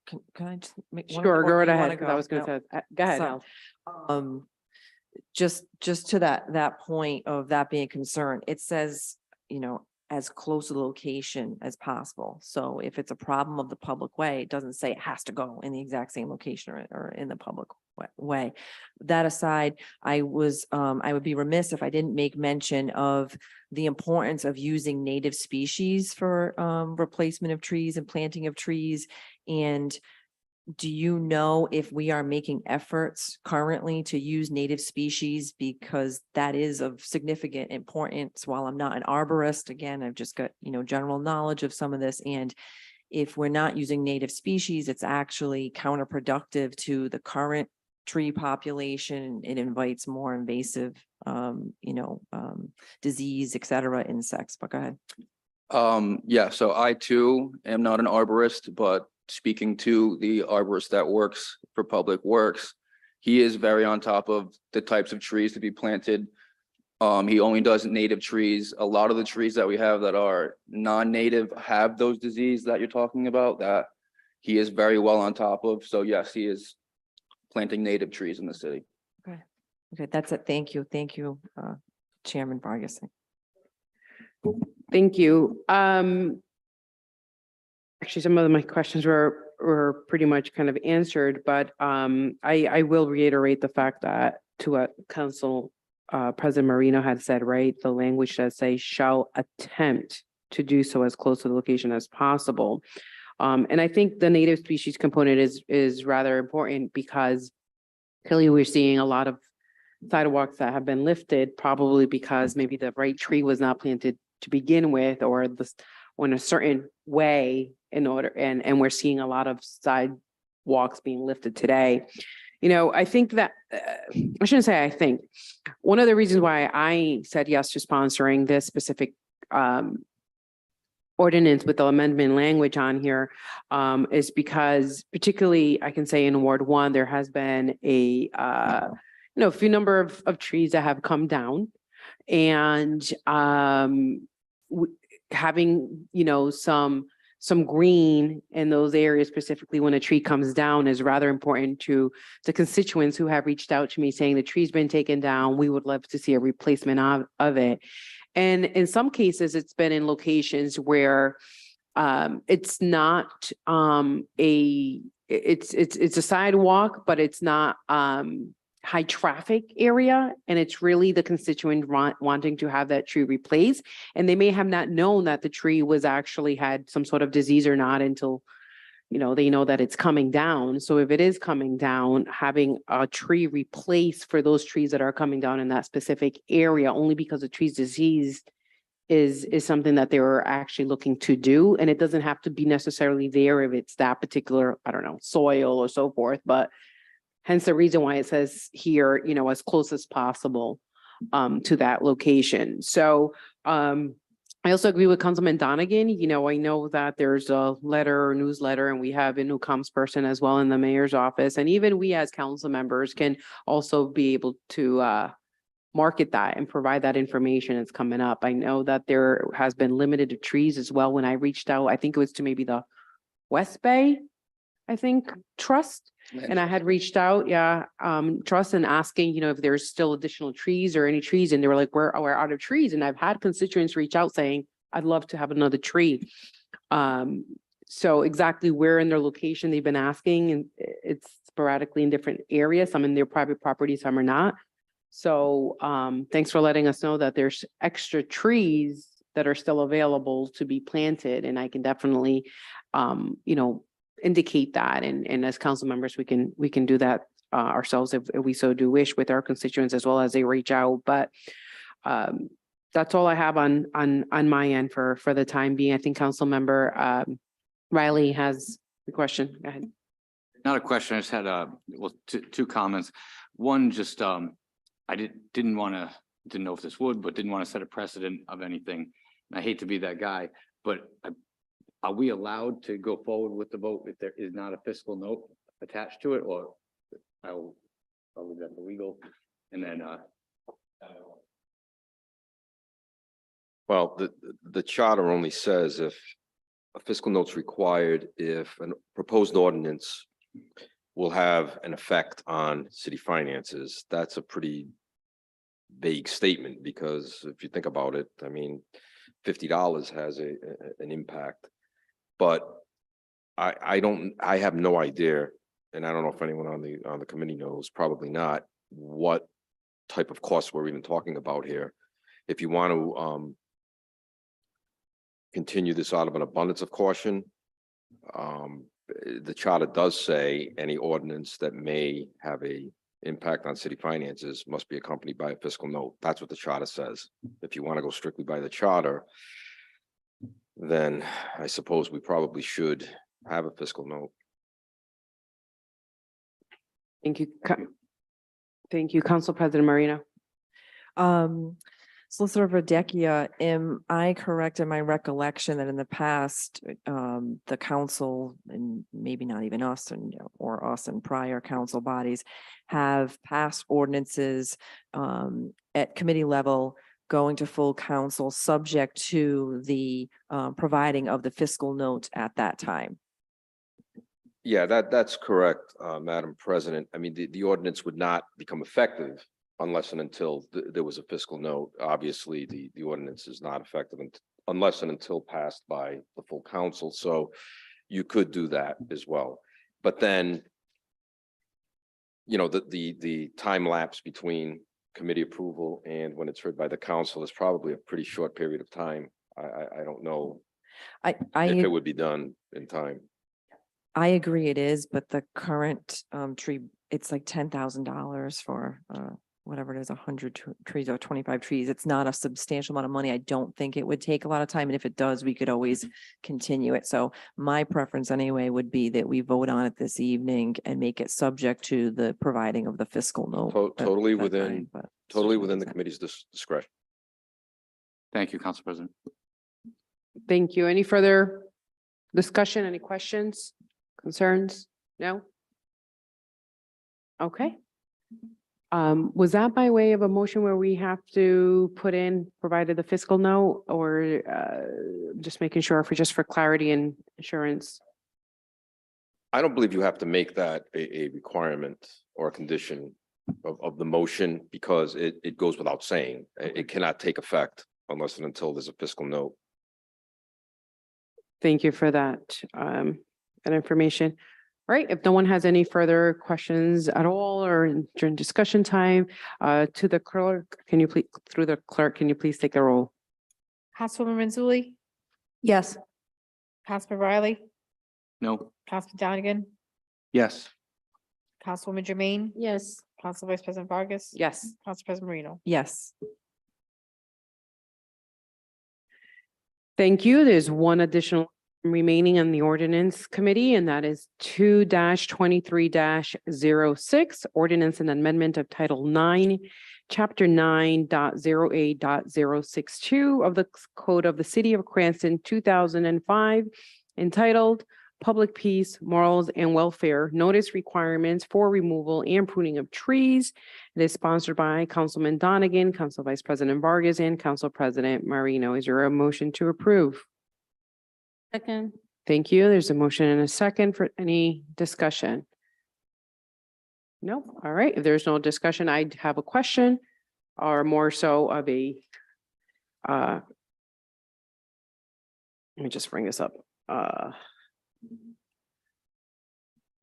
Can I just make? one sure, more- go right you wanna ahead. 'Cause I was No. gonna say, go ahead. So, Al. just to that point of that being a concern, it says, you know, as close to the location as possible. So if it's a problem of the public way, it doesn't say it has to go in the exact same location or in the public way. That aside, I would be remiss if I didn't make mention of the importance of using native species for replacement of trees and planting of trees. And do you know if we are making efforts currently to use native species? Because that is of significant importance. While I'm not an arborist, again, I've just got, you know, general knowledge of some of this. And if we're not using native species, it's actually counterproductive to the current tree population. It invites more invasive, disease, et cetera, insects. But go ahead. Yeah, so I too am not an arborist, but speaking to the arborist that works for Public Works, he is very on top of the types of trees to be planted. He only does native trees. A lot of the trees that we have that are non-native have those diseases that you're talking about that he is very well on top of. So yes, he is planting native trees in the city. Okay, that's it. Thank you. Thank you, Chairman Vargas. Thank you. Actually, some of my questions were pretty much kind of answered, but I will reiterate the fact that to what Council President Marino had said, right? The language does say shall attempt to do so as close to the location as possible. And I think the native species component is rather important because clearly we're seeing a lot of sidewalks that have been lifted, probably because maybe the right tree was not planted to begin with, or in a certain way in order, and we're seeing a lot of sidewalks being lifted today. You know, I think that, I shouldn't say I think, one of the reasons why I said yes to sponsoring this specific ordinance with the amendment language on here is because particularly I can say in Ward 1, there has been a few number of trees that have come down, and having, some green in those areas, specifically when a tree comes down, is rather important to the constituents who have reached out to me saying the tree's been taken down. We would love to see a replacement of it. And in some cases, it's been in locations where it's not it's a sidewalk, but it's not high traffic area, and it's really the constituent wanting to have that tree replaced, and they may have not known that the tree was actually had some sort of disease or not until they know that it's coming down. So if it is coming down, having a tree replaced for those trees that are coming down in that specific area only because the tree's diseased is something that they were actually looking to do. And it doesn't have to be necessarily there if it's that particular, I don't know, soil or so forth, but hence the reason why it says here, as close as possible to that location. So I also agree with Councilman Donegan. I know that there's a letter or newsletter, and we have a new comms person as well in the mayor's office. And even we as council members can also be able to market that and provide that information. It's coming up. I know that there has been limited trees as well. When I reached out, I think it was to maybe the West Bay, Trust. And I had reached out, Trust, and asking, if there's still additional trees or any trees, and they were like, we're out of trees. And I've had constituents reach out saying, I'd love to have another tree. So exactly where in their location they've been asking, and it's sporadically in different areas, some in their private property, some are not. So thanks for letting us know that there's extra trees that are still available to be planted, and I can definitely, indicate that, and as council members we can do that ourselves if we so do wish with our constituents as well as they reach out. But that's all I have on my end for the time being. I think Council Member Riley has a question. Go ahead. Not a question, I just had two comments. One, just I didn't know if this would, but didn't want to set a precedent of anything. And I hate to be that guy, but are we allowed to go forward with the vote if there is not a fiscal note attached to it, or I'll leave that to legal, and then Well, the charter only says if a fiscal note's required, if a proposed ordinance will have an effect on city finances. That's a pretty vague statement, because if you think about it, I mean, $50 has an impact. But I have no idea, and I don't know if anyone on the committee knows, probably not, what type of costs we're even talking about here. If you want to continue this out of an abundance of caution, the charter does say any ordinance that may have a impact on city finances must be accompanied by a fiscal note. That's what the charter says. If you want to go strictly by the charter, then I suppose we probably should have a fiscal note. Thank you. Thank you, Council President Marino. Solicitor Verdecchia, am I correct in my recollection that in the past, the council, and maybe not even us or us and prior council bodies, have passed ordinances at committee level going to full council subject to the providing of the fiscal note at that time? Yeah, that's correct, Madam President. I mean, the ordinance would not become effective unless and until there was a fiscal note. Obviously, the ordinance is not effective unless and until passed by the full council. So you could do that as well. But then, the time lapse between committee approval and when it's heard by the council is probably a pretty short period of time. I don't know I, if it I, would be done in time. I agree it is, but the current tree, it's like $10,000 for whatever it is, 100 trees or 25 trees. It's not a substantial amount of money. I don't think it would take a lot of time. And if it does, we could always continue it. So my preference anyway would be that we vote on it this evening and make it subject to the providing of the fiscal note. Totally That's within, fine, but totally within the committee's discretion. Thank you, Council President. Thank you. Any further discussion? Any questions, concerns? No? Okay. Was that by way of a motion where we have to put in, provided the fiscal note, or just making sure just for clarity and assurance? I don't believe you have to make that a requirement or a condition of the motion because it goes without saying. It cannot take effect unless and until there's a fiscal note. Thank you for that, that information. All right, if no one has any further questions at all or during discussion time, to the clerk, can you please, through the clerk, can you please take the roll? Councilwoman Mazzulli, Yes. Councilman Riley, No. Councilman Donegan, Yes. Councilwoman Jermaine, Yes. Council Vice President Vargas. Yes. Council President Marino. yes. Thank you. There's one additional remaining on the ordinance committee, and that is 2-23-06, ordinance and amendment of Title 9, Chapter 9.08.062 of the Code of the City of Cranston, 2005, entitled Public Peace, Morals, and Welfare, Notice Requirements for Removal and Pruning of Trees. It is sponsored by Councilman Donegan, Council Vice President Vargas, and Council President Marino. Is there a motion to approve? Second. Thank you. There's a motion and a second for any discussion. No? All right. If there's no discussion, I have a question or more so of a, let me just bring this up.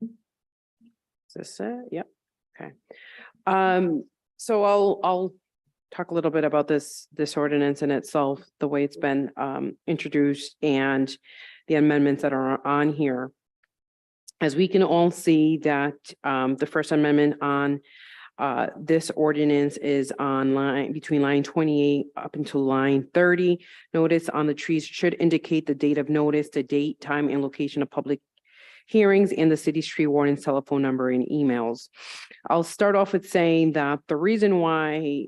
Is this it? Yep. Okay. So I'll talk a little bit about this ordinance in itself, the way it's been introduced and the amendments that are on here. As we can all see that the First Amendment on this ordinance is on line between line 28 up until line 30. Notice on the trees should indicate the date of notice, the date, time, and location of public hearings, and the city's tree warden's telephone number and emails. I'll start off with saying that the reason why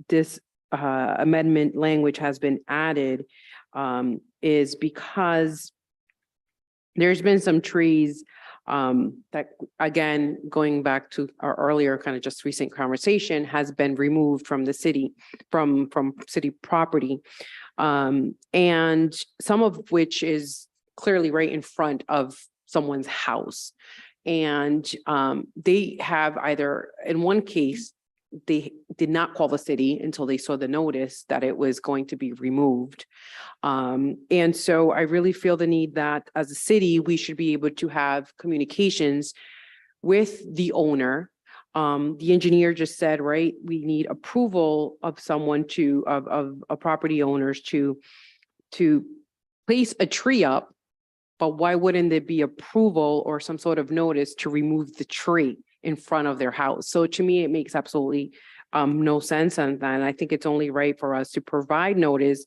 this amendment language has been added is because there's been some trees that, again, going back to our earlier kind of just recent conversation, has been removed from the city, from city property. And some of which is clearly right in front of someone's house. And they have either, in one case, they did not call the city until they saw the notice that it was going to be removed. And so I really feel the need that as a city, we should be able to have communications with the owner. The engineer just said, right, we need approval of someone of property owners to place a tree up. But why wouldn't there be approval or some sort of notice to remove the tree in front of their house? So to me, it makes absolutely no sense. And I think it's only right for us to provide notice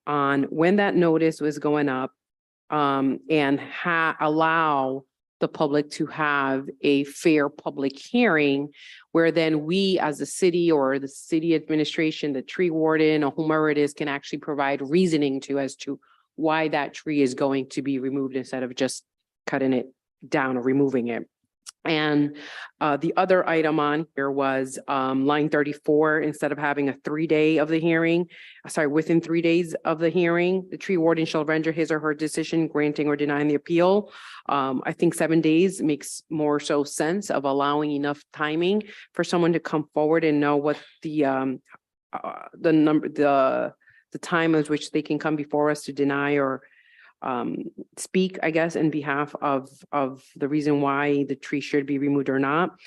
on when that notice was going up and allow the public to have a fair public hearing where then we as a city or the city administration, the tree warden or whomever it is can actually provide reasoning to as to why that tree is going to be removed instead of just cutting it down or removing it. And the other item on here was line 34, instead of having a 3-day of the hearing, within 3 days of the hearing, the tree warden shall render his or her decision granting or denying the appeal. I think 7 days makes more so sense of allowing enough timing for someone to come forward and know what the time at which they can come before us to deny or speak, I guess, in behalf of the reason why the tree should be removed or not.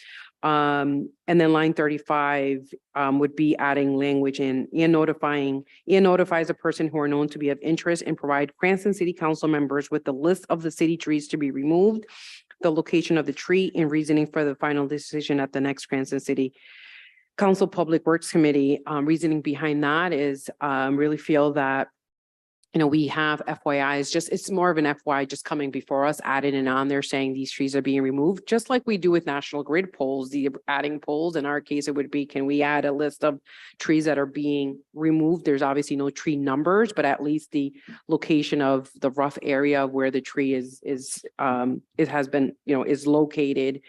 And then line 35 would be adding language in and notifies a person who are known to be of interest and provide Cranston City Council members with the list of the city trees to be removed, the location of the tree, and reasoning for the final decision at the next Cranston City Council Public Works Committee. Reasoning behind that is really feel that we have FYIs, it's more of an FYI just coming before us, added in on there saying these trees are being removed, just like we do with National Grid poles, the adding poles. In our case, it would be, can we add a list of trees that are being removed? There's obviously no tree numbers, but at least the location of the rough area where the tree is located.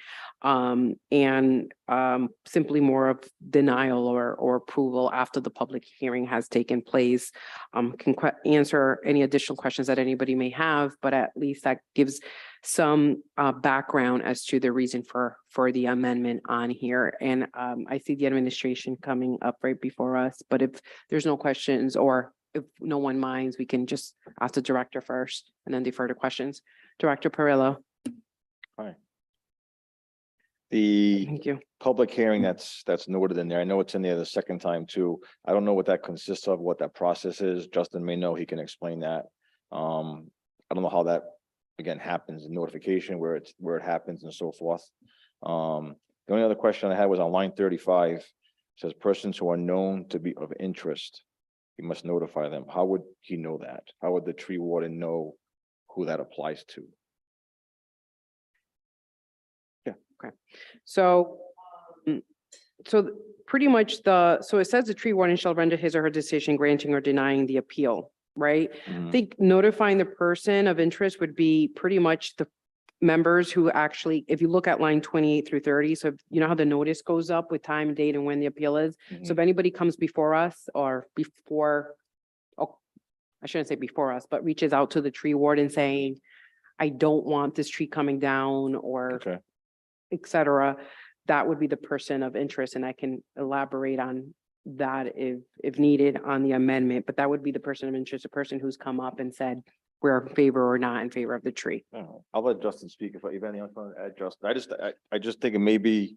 Simply more of denial or approval after the public hearing has taken place. Can answer any additional questions that anybody may have, but at least that gives some background as to the reason for the amendment on here. And I see the administration coming up right before us, but if there's no questions or if no one minds, we can just ask the director first and then defer to questions. Director Perillo. Hi. The Thank you. public hearing that's noted in there, I know it's in there the second time too. I don't know what that consists of, what that process is. Justin may know, he can explain that. I don't know how that, again, happens, notification, where it happens and so forth. The only other question I had was on line 35, says persons who are known to be of interest, he must notify them. How would he know that? How would the tree warden know who that applies to? Okay, so pretty much so it says the tree warden shall render his or her decision granting or denying the appeal, right? I think notifying the person of interest would be pretty much the members who actually, if you look at line 28 through 30, so you know how the notice goes up with time, date, and when the appeal is. So if anybody comes before us or I shouldn't say before us, but reaches out to the tree warden saying, I don't want this tree coming down or et cetera, that would be the person of interest. And I can elaborate on that if needed on the amendment, but that would be the person of interest, a person who's come up and said, we're in favor or not in favor of the tree. I'll let Justin speak if anything else want to add, Justin. I just think it may be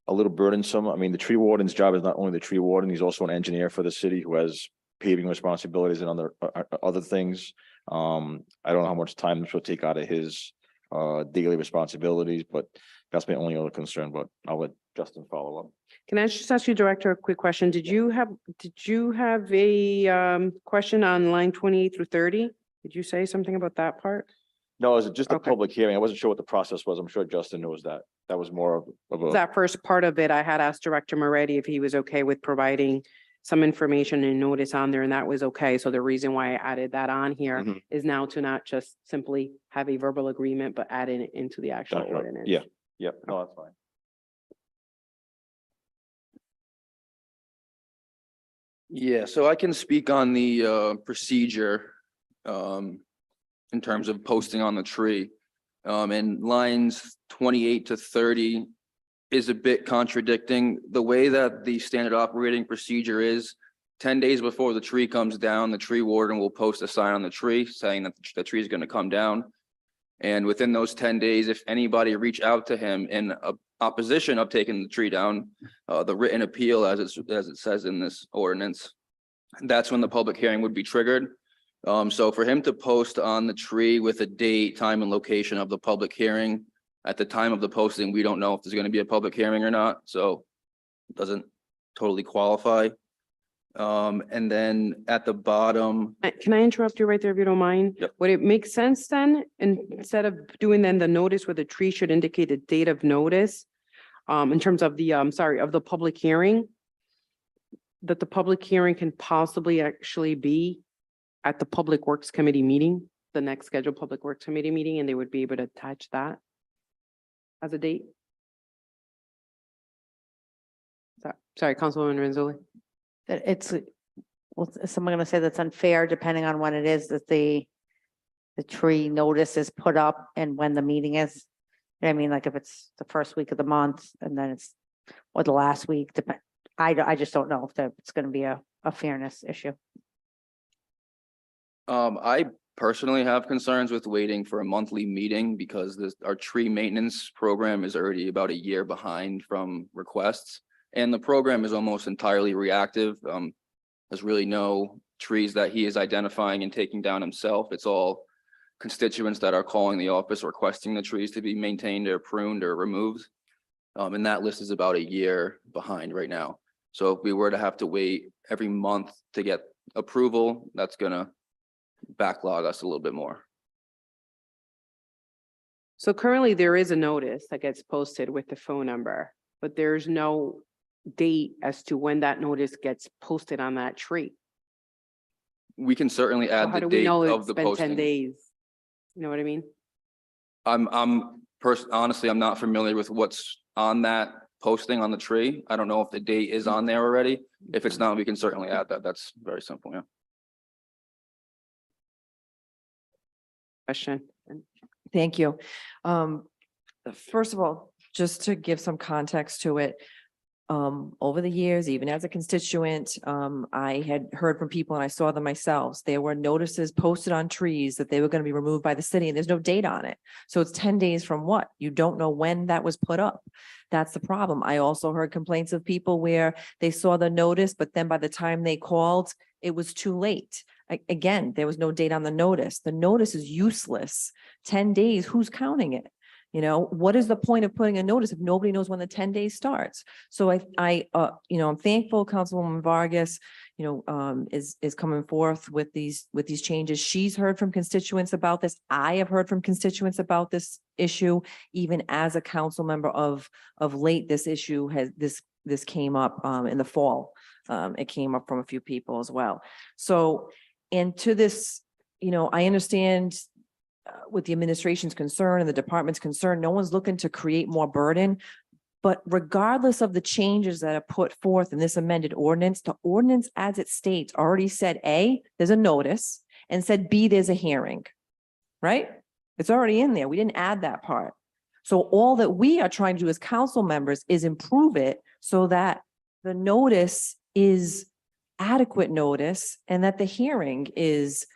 a little burdensome. I mean, the tree warden's job is not only the tree warden, he's also an engineer for the city who has paving responsibilities and other things. I don't know how much time this will take out of his daily responsibilities, but that's my only other concern, but I'll let Justin follow up. Can I just ask you, Director, a quick question? Did you have a question on line 28 through 30? Did you say something about that part? No, it was just a public hearing. I wasn't sure what the process was. I'm sure Justin knows that. That was more of a. That first part of it, I had asked Director Moretti if he was okay with providing some information and notice on there, and that was okay. So the reason why I added that on here is now to not just simply have a verbal agreement, but add it into the actual ordinance. Yeah, no, that's fine. Yeah, so I can speak on the procedure in terms of posting on the tree. And lines 28 to 30 is a bit contradicting. The way that the standard operating procedure is, 10 days before the tree comes down, the tree warden will post a sign on the tree saying that the tree is going to come down. And within those 10 days, if anybody reach out to him in opposition of taking the tree down, the written appeal, as it says in this ordinance, that's when the public hearing would be triggered. So for him to post on the tree with a date, time, and location of the public hearing, at the time of the posting, we don't know if there's going to be a public hearing or not. So it doesn't totally qualify. And then at the bottom. Can I interrupt you right there if you don't mind? Yep. Would it make sense then, instead of doing then the notice where the tree should indicate the date of notice, in terms of the, of the public hearing, that the public hearing can possibly actually be at the Public Works Committee meeting, the next scheduled Public Works Committee meeting, and they would be able to attach that as a date? Sorry, Councilwoman Renzulli. That someone gonna say that's unfair, depending on when it is that the tree notice is put up and when the meeting is. You know what I mean, like if it's the first week of the month and then it's, or the last week, I just don't know if it's gonna be a fairness issue. I personally have concerns with waiting for a monthly meeting because our tree maintenance program is already about a year behind from requests. And the program is almost entirely reactive. There's really no trees that he is identifying and taking down himself. It's all constituents that are calling the office requesting the trees to be maintained or pruned or removed. And that list is about a year behind right now. So if we were to have to wait every month to get approval, that's gonna backlog us a little bit more. So currently there is a notice that gets posted with the phone number, but there's no date as to when that notice gets posted on that tree. We can certainly So add how the do we date know of it's the been 10 posting. days? You know what I mean? Honestly, I'm not familiar with what's on that posting on the tree. I don't know if the date is on there already. If it's not, we can certainly add that. That's very simple, yeah. Question. Thank you. First of all, just to give some context to it, over the years, even as a constituent, I had heard from people and I saw them myself. There were notices posted on trees that they were going to be removed by the city and there's no date on it. So it's 10 days from what? You don't know when that was put up. That's the problem. I also heard complaints of people where they saw the notice, but then by the time they called, it was too late. Again, there was no date on the notice. The notice is useless. 10 days, who's counting it? You know, what is the point of putting a notice if nobody knows when the 10 days starts? So I'm thankful Councilwoman Vargas, is coming forth with these changes. She's heard from constituents about this. I have heard from constituents about this issue. Even as a council member of late, this issue this came up in the fall. It came up from a few people as well. So, and to this, I understand with the administration's concern and the department's concern, no one's looking to create more burden. But regardless of the changes that are put forth in this amended ordinance, the ordinance as it states already said, A, there's a notice, and said, B, there's a hearing, right? It's already in there. We didn't add that part. So all that we are trying to do as council members is improve it so that the notice is adequate notice and that the hearing is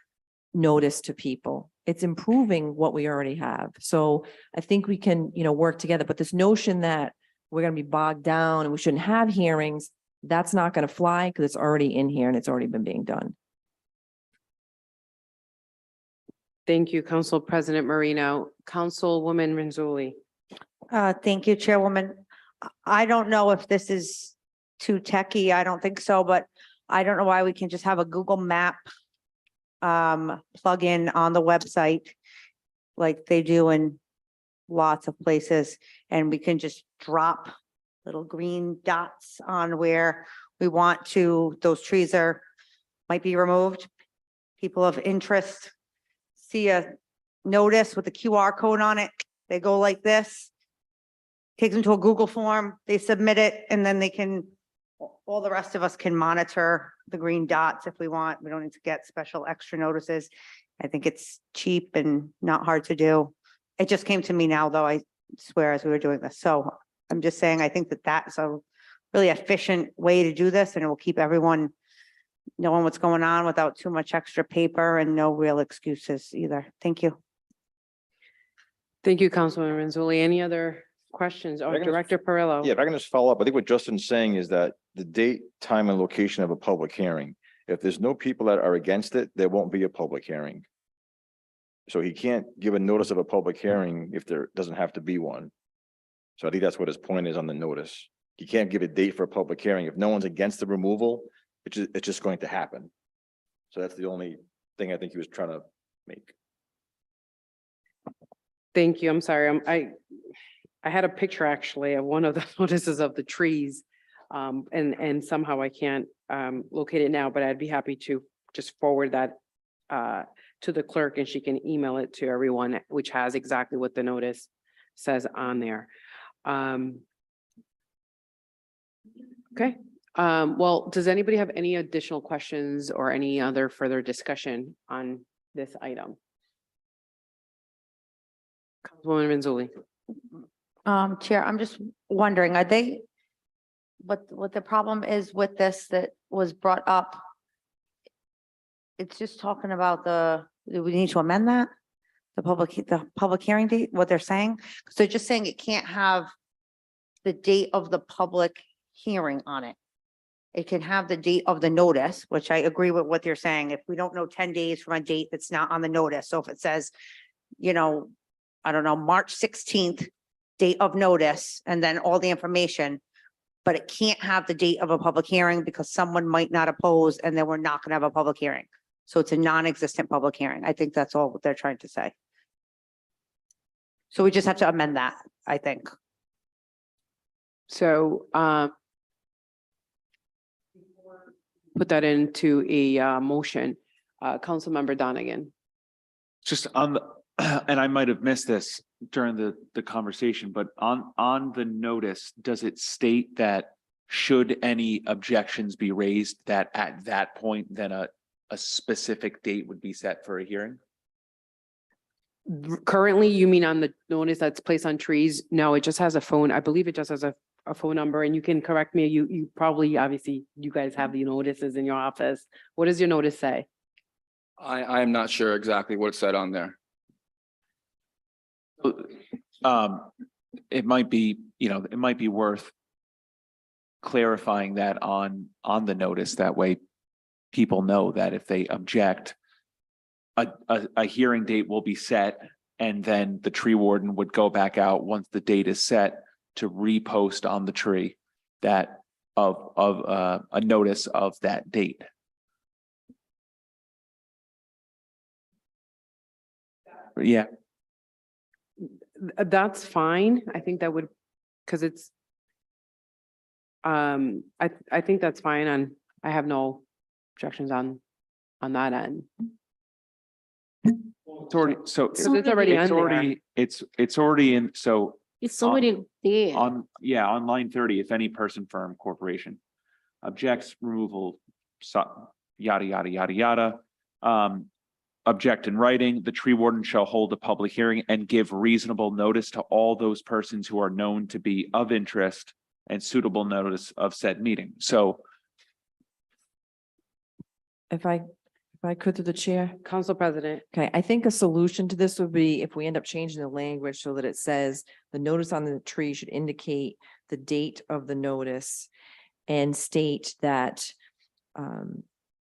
notice to people. It's improving what we already have. So I think we can, work together, but this notion that we're going to be bogged down and we shouldn't have hearings, that's not going to fly because it's already in here and it's already been being done. Thank you, Council President Marino. Councilwoman Renzulli. Thank you, Chairwoman. I don't know if this is too techy. I don't think so, but I don't know why we can just have a Google map plug in on the website like they do in lots of places, and we can just drop little green dots on where we want to, those trees might be removed. People of interest see a notice with a QR code on it. They go like this, takes them to a Google form, they submit it, and then all the rest of us can monitor the green dots if we want. We don't need to get special extra notices. I think it's cheap and not hard to do. It just came to me now, though, I swear, as we were doing this. So I'm just saying, I think that that's a really efficient way to do this, and it will keep everyone knowing what's going on without too much extra paper and no real excuses either. Thank you. Thank you, Councilwoman Renzulli. Any other questions? Oh, Director Perillo. Yeah, if I can just follow up, I think what Justin's saying is that the date, time, and location of a public hearing, if there's no people that are against it, there won't be a public hearing. So he can't give a notice of a public hearing if there doesn't have to be one. So I think that's what his point is on the notice. He can't give a date for a public hearing. If no one's against the removal, it's just going to happen. So that's the only thing I think he was trying to make. Thank you. I'm sorry. I had a picture actually of one of the notices of the trees. And somehow I can't locate it now, but I'd be happy to just forward that to the clerk and she can email it to everyone, which has exactly what the notice says on there. Okay. Well, does anybody have any additional questions or any other further discussion on this item? Councilwoman Renzulli. Chair, I'm just wondering, are they, what the problem is with this that was brought up? It's just talking about the Do we need to amend that? The public hearing date, what they're saying? So they're just saying it can't have the date of the public hearing on it. It can have the date of the notice, which I agree with what they're saying. If we don't know 10 days from a date that's not on the notice, so if it says, you know, I don't know, March 16th, date of notice, and then all the information, but it can't have the date of a public hearing because someone might not oppose and then we're not gonna have a public hearing. So it's a non-existent public hearing. I think that's all what they're trying to say. So we just have to amend that, I think. So, put that into a motion. Councilmember Donegan. Just on the, and I might have missed this during the conversation, but on the notice, does it state that should any objections be raised, that at that point, then a specific date would be set for a hearing? Currently, you mean on the notice that's placed on trees? No, it just has a phone. I believe it just has a phone number, and you can correct me. You probably, obviously, you guys have the notices in your office. What does your notice say? I am not sure exactly what it said on there. It might be, it might be worth clarifying that on the notice. That way people know that if they object, a hearing date will be set, and then the tree warden would go back out once the date is set to repost on the tree that of a notice of that date. Yeah. That's fine. I think that would, because it's, I think that's fine, and I have no objections on that end. It's already, so It's already on there. it's already in, so It's already there. on line 30, if any person, firm, corporation objects removal, yada, yada, yada, yada. Object in writing, the tree warden shall hold a public hearing and give reasonable notice to all those persons who are known to be of interest and suitable notice of said meeting. So If I could through the chair. Council President. Okay, I think a solution to this would be if we end up changing the language so that it says the notice on the tree should indicate the date of the notice and state that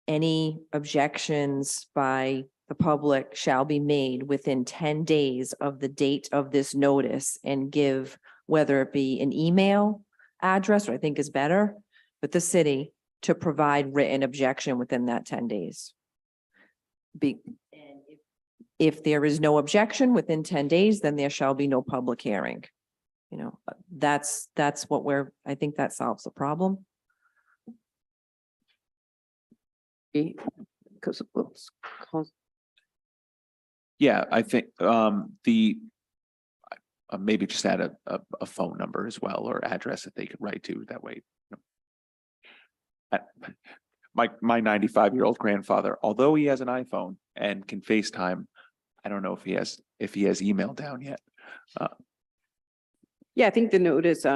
any objections by the public shall be made within 10 days of the date of this notice, and give, whether it be an email address, or I think is better, but the city to provide written objection within that 10 days. And if there is no objection within 10 days, then there shall be no public hearing. That's what I think that solves the problem. Because yeah, I think maybe just add a phone number as well, or address that they could write to. That way, my 95-year-old grandfather, although he has an iPhone and can FaceTime, I don't know if he has email down yet. yeah, I think the notice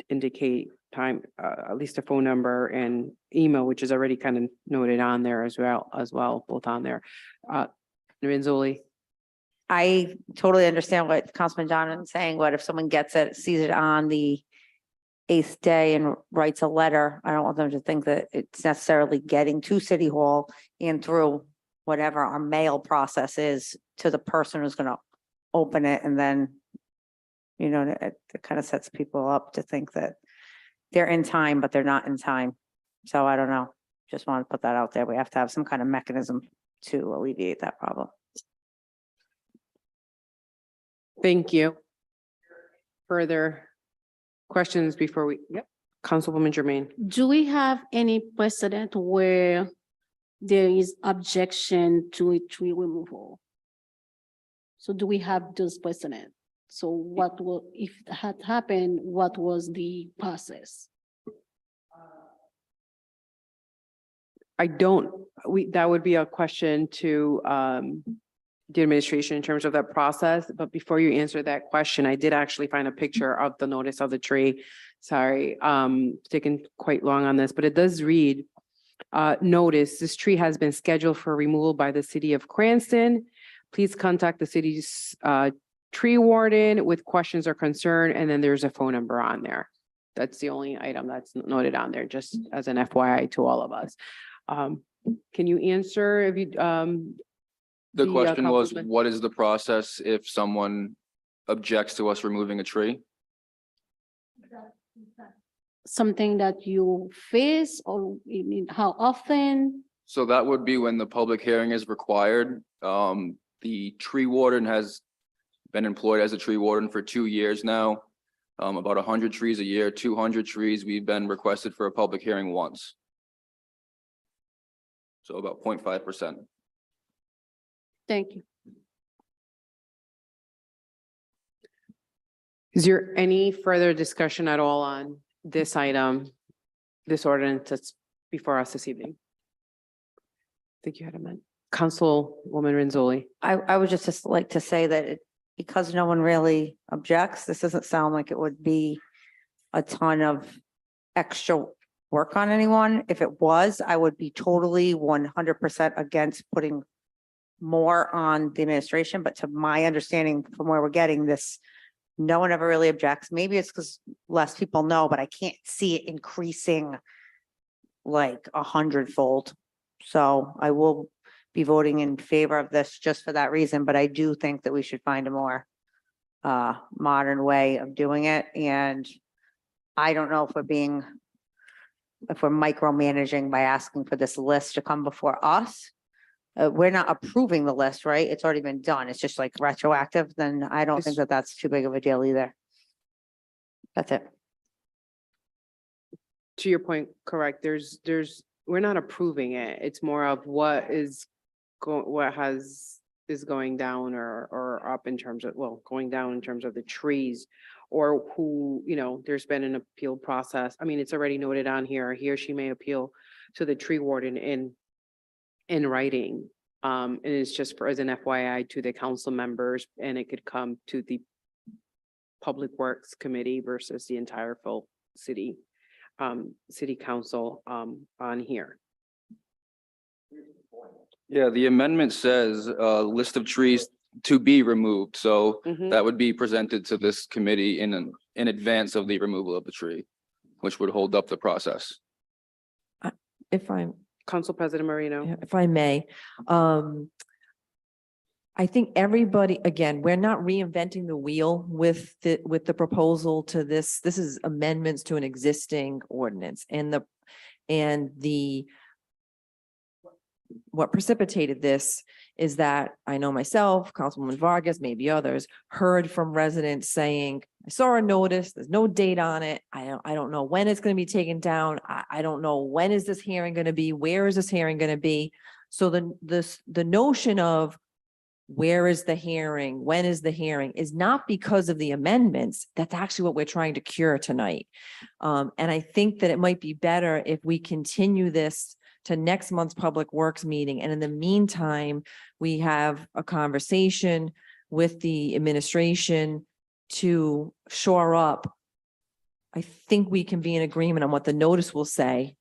indicate time, at least a phone number and email, which is already kind of noted on there as well, both on there. Renzulli. I totally understand what Councilman Donovan is saying, but if someone gets it, sees it on the 8th day and writes a letter, I don't want them to think that it's necessarily getting to City Hall and through whatever our mail process is to the person who's gonna open it, and then, it kind of sets people up to think that they're in time, but they're not in time. So I don't know. Just want to put that out there. We have to have some kind of mechanism to alleviate that problem. Thank you. Further questions before we, Councilwoman Jermaine. Do we have any precedent where there is objection to a tree removal? So do we have those precedent? So what will, if that had happened, what was the process? That would be a question to the administration in terms of that process. But before you answer that question, I did actually find a picture of the notice of the tree. Sorry, taken quite long on this, but it does read, notice, this tree has been scheduled for removal by the city of Cranston. Please contact the city's tree warden with questions or concern, and then there's a phone number on there. That's the only item that's noted on there, just as an FYI to all of us. Can you answer if you, The question was, Councilman? what is the process if someone objects to us removing a tree? Something that you face, or how often? So that would be when the public hearing is required. The tree warden has been employed as a tree warden for 2 years now. About 100 trees a year, 200 trees, we've been requested for a public hearing once. So about 0.5%. Thank you. Is there any further discussion at all on this item, this ordinance that's before us this evening? I think you had a minute. Councilwoman Renzulli. I would just like to say that because no one really objects, this doesn't sound like it would be a ton of extra work on anyone. If it was, I would be totally 100% against putting more on the administration, but to my understanding from where we're getting this, no one ever really objects. Maybe it's because less people know, but I can't see it increasing like 100-fold. So I will be voting in favor of this just for that reason, but I do think that we should find a more modern way of doing it. And I don't know if we're micromanaging by asking for this list to come before us. We're not approving the list, right? It's already been done. It's just like retroactive. Then I don't think that that's too big of a deal either. That's it. To your point, correct. We're not approving it. It's more of what is going down or up in terms of, well, going down in terms of the trees, or who, there's been an appeal process. I mean, it's already noted on here. He or she may appeal to the tree warden in writing. And it's just as an FYI to the council members, and it could come to the Public Works Committee versus the entire full city council on here. Yeah, the amendment says list of trees to be removed. So that would be presented to this committee in advance of the removal of the tree, which would hold up the process. If I'm Council President Marino. if I may, I think everybody, again, we're not reinventing the wheel with the proposal to this. This is amendments to an existing ordinance, and what precipitated this is that I know myself, Councilwoman Vargas, maybe others, heard from residents saying, I saw a notice, there's no date on it. I don't know when it's going to be taken down. I don't know when is this hearing going to be? Where is this hearing going to be? So the notion of where is the hearing? When is the hearing is not because of the amendments. That's actually what we're trying to cure tonight. And I think that it might be better if we continue this to next month's Public Works meeting. And in the meantime, we have a conversation with the administration to shore up. I think we can be in agreement on what the notice will say,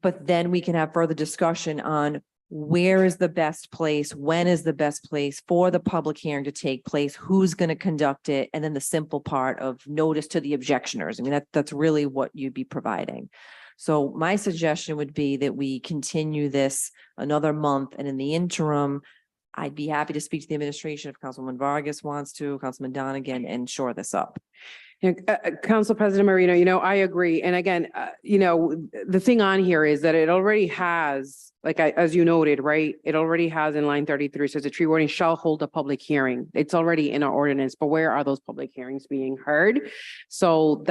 but then we can have further discussion on where is the best place, when is the best place for the public hearing to take place, who's going to conduct it, and then the simple part of notice to the objectioners. I mean, that's really what you'd be providing. So my suggestion would be that we continue this another month, and in the interim, I'd be happy to speak to the administration if Councilwoman Vargas wants to, Councilman Donegan, and shore this up. Council President Marino, I agree. And again, the thing on here is that it already has, as you noted, right? It already has in line 33 says the tree warden shall hold a public hearing. It's already in our ordinance, but where are those public hearings being heard? So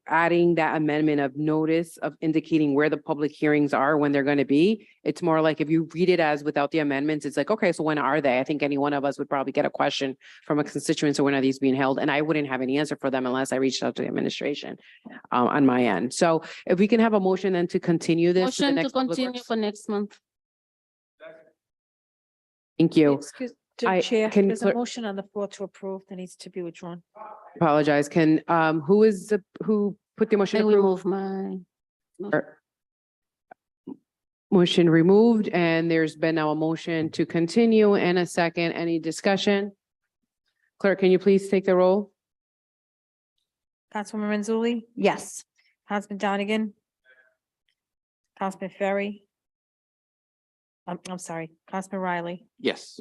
adding that amendment of notice of indicating where the public hearings are, when they're going to be, it's more like if you read it as without the amendments, it's like, okay, so when are they? I think any one of us would probably get a question from a constituent. So when are these being held? And I wouldn't have any answer for them unless I reached out to the administration on my end. So if we can have a motion then to continue this. Motion to continue for next month. Thank you. Excuse, I- Chair, can there's a clerk- motion on the floor to approve that needs to be withdrawn. Apologize. Who put the motion I to will approve? move my. Or- Motion removed, and there's been now a motion to continue and a second. Any discussion? Clerk, can you please take the roll? Councilwoman Mazzulli, Yes. Councilman Donegan, Councilman Ferry. I'm sorry, Councilman Riley, Yes.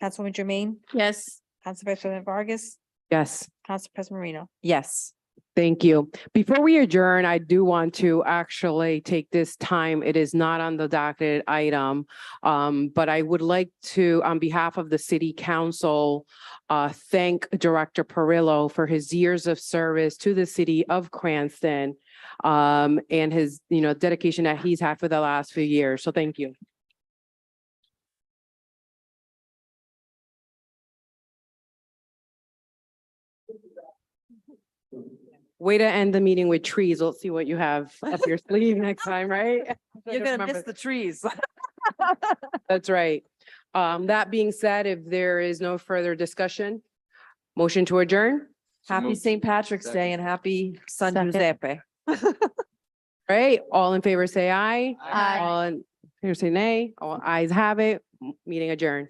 Councilwoman Jermaine, Yes. Council President Vargas, Yes. Council President Marino. Yes. Thank you. Before we adjourn, I do want to actually take this time. It is not on the docket item. But I would like to, on behalf of the city council, thank Director Perillo for his years of service to the city of Cranston, and his, dedication that he's had for the last few years. So thank you. Way to end the meeting with trees. Let's see what you have up your sleeve next time, right? You're gonna Remember- miss the trees. That's right. That being said, if there is no further discussion, motion to adjourn, Happy St. Patrick's Day and happy San Second. Giuseppe. right? All in favor, say aye. Aye. All in favor, say nay. All ayes have it. Meeting adjourned.